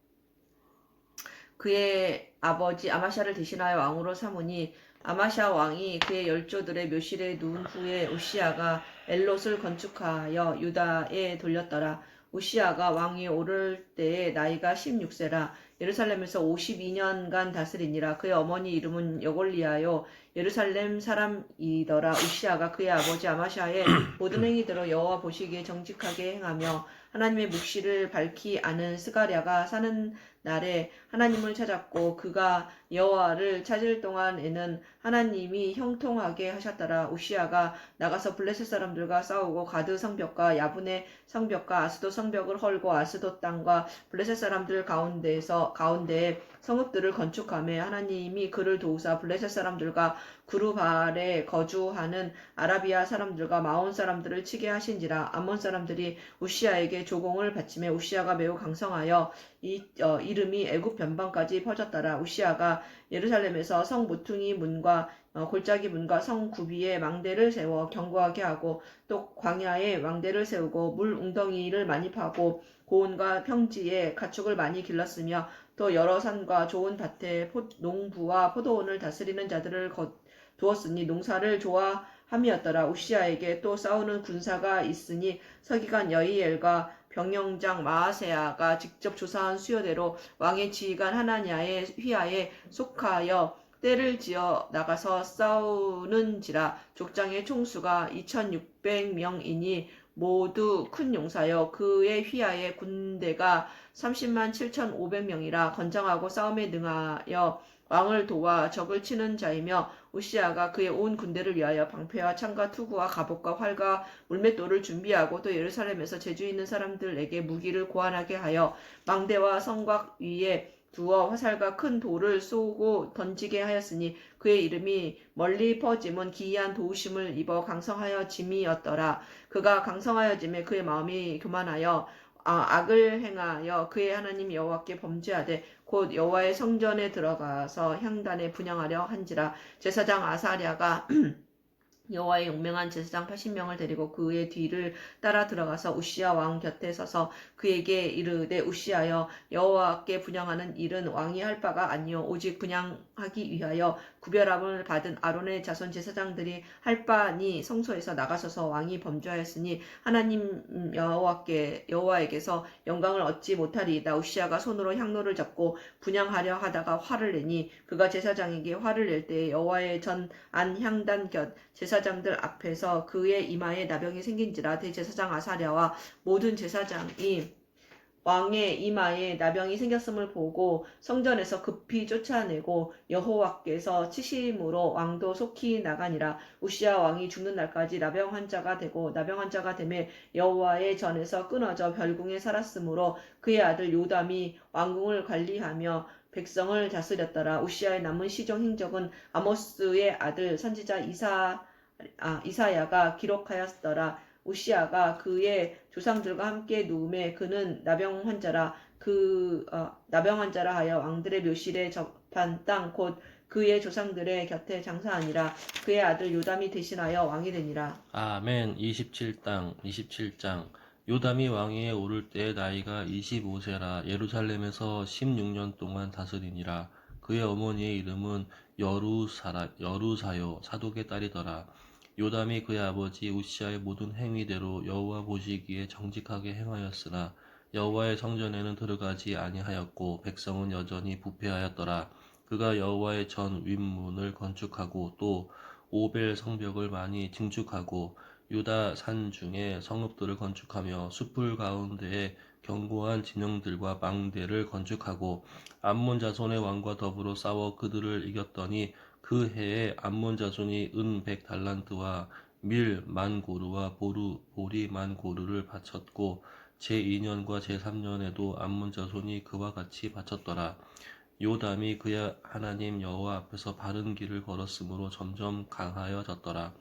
그의 아버지 아마샤를 대신하여 왕으로 삼으니 아마샤 왕이 그의 열조들의 묘실에 누운 후에 우시야가 엘롯을 건축하여 유다에 돌렸더라. 우시야가 왕위에 오를 때에 나이가 16세라. 예루살렘에서 52년간 다스리니라. 그의 어머니 이름은 여골리아요 예루살렘 사람이더라. 우시야가 그의 아버지 아마샤의 모든 행위대로 여호와 보시기에 정직하게 행하며 하나님의 묵시를 밝히 아는 스가랴가 사는 날에 하나님을 찾았고 그가 여호와를 찾을 동안에는 하나님이 형통하게 하셨더라. 우시야가 나가서 블레셋 사람들과 싸우고 가드 성벽과 야분의 성벽과 아스돗 성벽을 헐고 아스돗 땅과 블레셋 사람들 가운데에 성읍들을 건축하며 하나님이 그를 도우사 블레셋 사람들과 구르발에 거주하는 아라비아 사람들과 마온 사람들을 치게 하신지라. 암몬 사람들이 우시야에게 조공을 바치며 우시야가 매우 강성하여 이름이 애굽 변방까지 퍼졌더라. 우시야가 예루살렘에서 성 모퉁이 문과 골짜기 문과 성 구비에 망대를 세워 견고하게 하고 또 광야에 망대를 세우고 물 웅덩이를 많이 파고 고온과 평지에 가축을 많이 길렀으며 또 여러 산과 좋은 밭에 농부와 포도원을 다스리는 자들을 두었으니 농사를 좋아함이었더라. 우시야에게 또 싸우는 군사가 있으니 서기관 여이엘과 병영장 마아세야가 직접 조사한 수요대로 왕의 지휘관 하나냐의 휘하에 속하여 떼를 지어 나가서 싸우는지라. 족장의 총수가 2600명이니 모두 큰 용사여 그의 휘하에 군대가 30만 7,500명이라. 건장하고 싸움에 능하여 왕을 도와 적을 치는 자이며 우시야가 그의 온 군대를 위하여 방패와 창과 투구와 갑옷과 활과 물맷돌을 준비하고 또 예루살렘에서 재주 있는 사람들에게 무기를 고안하게 하여 망대와 성곽 위에 두어 화살과 큰 돌을 쏘고 던지게 하였으니 그의 이름이 멀리 퍼짐은 기이한 도우심을 입어 강성하여짐이었더라. 그가 강성하여짐에 그의 마음이 교만하여 악을 행하여 그의 하나님 여호와께 범죄하되 곧 여호와의 성전에 들어가서 향단에 분향하려 한지라. 제사장 아사랴가 여호와의 용맹한 제사장 80명을 데리고 그의 뒤를 따라 들어가서 우시야 왕 곁에 서서 그에게 이르되 우시야여 여호와께 분향하는 일은 왕이 할 바가 아니요 오직 분향하기 위하여 구별함을 받은 아론의 자손 제사장들이 할 바니 성소에서 나가서서 왕이 범죄하였으니 하나님 여호와에게서 영광을 얻지 못하리이다. 우시야가 손으로 향로를 잡고 분향하려 하다가 화를 내니 그가 제사장에게 화를 낼 때에 여호와의 전 안 향단 곁 제사장들 앞에서 그의 이마에 나병이 생긴지라. 대제사장 아사랴와 모든 제사장이 왕의 이마에 나병이 생겼음을 보고 성전에서 급히 쫓아내고 여호와께서 치심으로 왕도 속히 나가니라. 우시야 왕이 죽는 날까지 나병 환자가 되고 나병 환자가 되매 여호와의 전에서 끊어져 별궁에 살았으므로 그의 아들 요담이 왕궁을 관리하며 백성을 다스렸더라. 우시아의 남은 시종 행적은 아모스의 아들 선지자 이사야가 기록하였더라. 우시아가 그의 조상들과 함께 누움에 그는 나병 환자라 하여 왕들의 묘실에 접한 땅 곧 그의 조상들의 곁에 장사하니라. 그의 아들 요담이 대신하여 왕이 되니라. 아멘. 27장. 요담이 왕위에 오를 때 나이가 25세라 예루살렘에서 16년 동안 다스리니라. 그의 어머니의 이름은 여루사요 사독의 딸이더라. 요담이 그의 아버지 우시아의 모든 행위대로 여호와 보시기에 정직하게 행하였으나 여호와의 성전에는 들어가지 아니하였고 백성은 여전히 부패하였더라. 그가 여호와의 전 윗문을 건축하고 또 오벨 성벽을 많이 증축하고 유다 산 중에 성읍들을 건축하며 숲을 가운데에 견고한 진영들과 망대를 건축하고 암몬 자손의 왕과 더불어 싸워 그들을 이겼더니 그 해에 암몬 자손이 은 100달란트와 밀 10,000고르와 보리 10,000고르를 바쳤고 제2년과 제3년에도 암몬 자손이 그와 같이 바쳤더라. 요담이 그의 하나님 여호와 앞에서 바른 길을 걸었으므로 점점 강하여졌더라.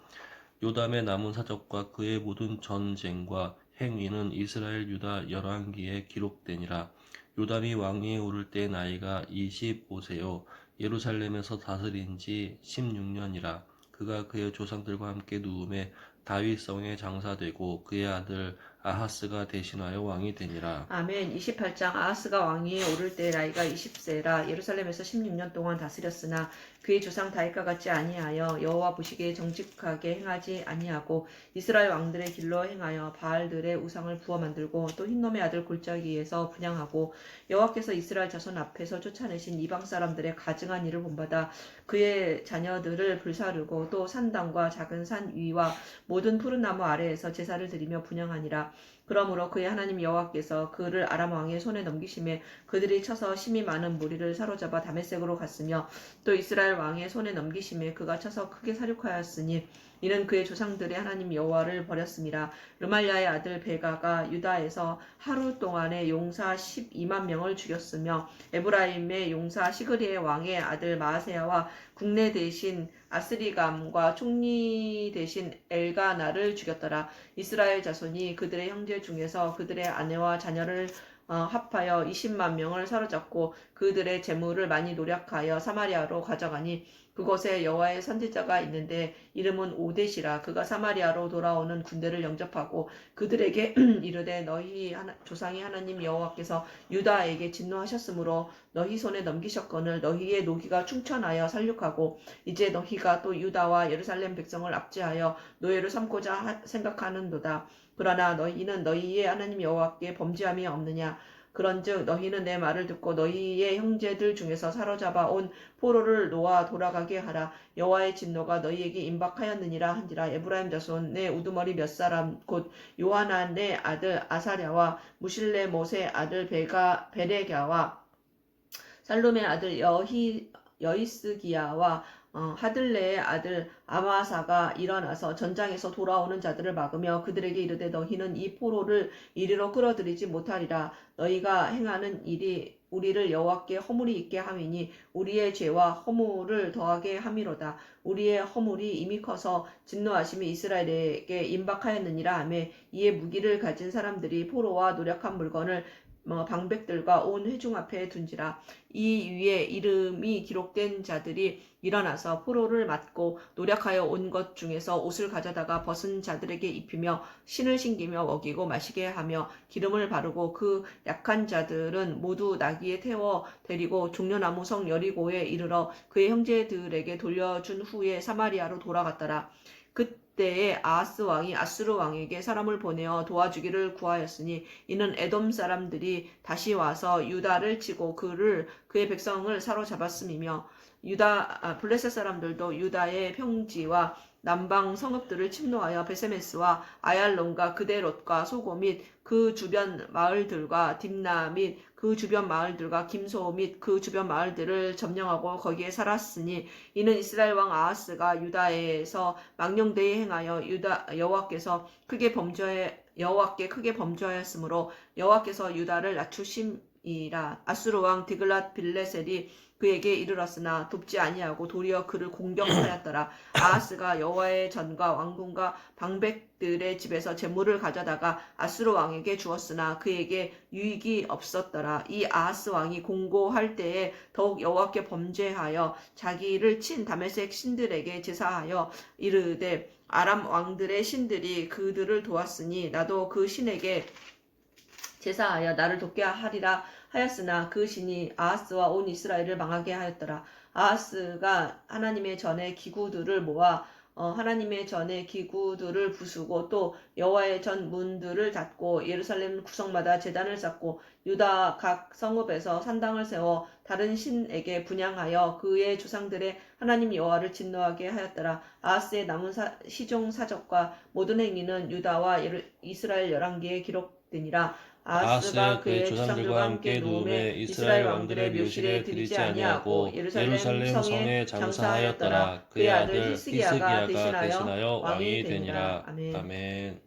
요담의 남은 사적과 그의 모든 전쟁과 행위는 이스라엘 유다 열왕기에 기록되니라. 요담이 왕위에 오를 때 나이가 25세요 예루살렘에서 다스린 지 16년이라. 그가 그의 조상들과 함께 누움에 다윗성에 장사되고 그의 아들 아하스가 대신하여 왕이 되니라. 아멘. 28장. 아하스가 왕위에 오를 때 나이가 20세라 예루살렘에서 16년 동안 다스렸으나 그의 조상 다윗과 같지 아니하여 여호와 보시기에 정직하게 행하지 아니하고 이스라엘 왕들의 길로 행하여 바알들의 우상을 부어 만들고 또 흰놈의 아들 골짜기에서 분향하고 여호와께서 이스라엘 자손 앞에서 쫓아내신 이방 사람들의 가증한 일을 본받아 그의 자녀들을 불사르고 또 산당과 작은 산 위와 모든 푸른 나무 아래에서 제사를 드리며 분향하니라. 그러므로 그의 하나님 여호와께서 그를 아람 왕의 손에 넘기심에 그들이 쳐서 심히 많은 무리를 사로잡아 다메섹으로 갔으며 또 이스라엘 왕의 손에 넘기심에 그가 쳐서 크게 사륙하였으니 이는 그의 조상들의 하나님 여호와를 버렸음이라. 르말야의 아들 베가가 유다에서 하루 동안에 용사 12만 명을 죽였으며 에브라임의 용사 시그리의 왕의 아들 마아세야와 국내 대신 아스리감과 총리 대신 엘가나를 죽였더라. 이스라엘 자손이 그들의 형제 중에서 그들의 아내와 자녀를 합하여 20만 명을 사로잡고 그들의 재물을 많이 노력하여 사마리아로 가져가니 그곳에 여호와의 선지자가 있는데 이름은 오뎃이라. 그가 사마리아로 돌아오는 군대를 영접하고 그들에게 이르되 너희 조상이 하나님 여호와께서 유다에게 진노하셨으므로 너희 손에 넘기셨거늘 너희의 노기가 충천하여 살육하고 이제 너희가 또 유다와 예루살렘 백성을 압제하여 노예로 삼고자 생각하는도다. 그러나 너희는 너희의 하나님 여호와께 범죄함이 없느냐. 그런즉 너희는 내 말을 듣고 너희의 형제들 중에서 사로잡아 온 포로를 놓아 돌아가게 하라. 여호와의 진노가 너희에게 임박하였느니라 한지라. 에브라임 자손의 우두머리 몇 사람 곧 요하난의 아들 아사랴와 무실레못의 아들 베레갸와 살룸의 아들 여히스기야와 하들레의 아들 아마사가 일어나서 전장에서 돌아오는 자들을 막으며 그들에게 이르되 너희는 이 포로를 이리로 끌어들이지 못하리라. 너희가 행하는 일이 우리를 여호와께 허물이 있게 함이니 우리의 죄와 허물을 더하게 함이로다. 우리의 허물이 이미 커서 진노하심이 이스라엘에게 임박하였느니라 하며 이에 무기를 가진 사람들이 포로와 노력한 물건을 방백들과 온 회중 앞에 둔지라. 이 위에 이름이 기록된 자들이 일어나서 포로를 맞고 노력하여 온 것 중에서 옷을 가져다가 벗은 자들에게 입히며 신을 신기며 먹이고 마시게 하며 기름을 바르고 그 약한 자들은 모두 나귀에 태워 데리고 종려나무 성 여리고에 이르러 그의 형제들에게 돌려준 후에 사마리아로 돌아갔더라. 그때에 아하스 왕이 아수르 왕에게 사람을 보내어 도와주기를 구하였으니 이는 에돔 사람들이 다시 와서 유다를 치고 그의 백성을 사로잡았음이며 블레셋 사람들도 유다의 평지와 남방 성읍들을 침노하여 베세메스와 아얄론과 그데롯과 소고 및 그 주변 마을들과 딥나 및 그 주변 마을들과 김소 및 그 주변 마을들을 점령하고 거기에 살았으니 이는 이스라엘 왕 아하스가 유다에서 망령되이 행하여 여호와께 크게 범죄하였으므로 여호와께서 유다를 되니라. 아수르 왕 디글랏 빌레셀이 그에게 이르렀으나 돕지 아니하고 도리어 그를 공격하였더라. 아하스가 여호와의 전과 왕궁과 방백들의 집에서 재물을 가져다가 아수르 왕에게 주었으나 그에게 유익이 없었더라. 이 아하스 왕이 공고할 때에 더욱 여호와께 범죄하여 자기를 친 다메섹 신들에게 제사하여 이르되 아람 왕들의 신들이 그들을 도왔으니 나도 그 신에게 제사하여 나를 돕게 하리라 하였으나 그 신이 아하스와 온 이스라엘을 망하게 하였더라. 아하스가 하나님의 전에 기구들을 모아 하나님의 전에 기구들을 부수고 또 여호와의 전 문들을 닫고 예루살렘 구성마다 제단을 쌓고 유다 각 성읍에서 산당을 세워 다른 신에게 분향하여 그의 조상들의 하나님 여호와를 진노하게 하였더라. 아하스의 남은 시종 사적과 모든 행위는 유다와 이스라엘 열왕기에 기록되니라. 아하스가 그의 조상들과 함께 누움에 이스라엘 왕들의 묘실에 들이지 아니하고 예루살렘 성에 장사하였더라. 그의 아들 히스기야가 대신하여 왕이 되니라. 아멘. 아멘.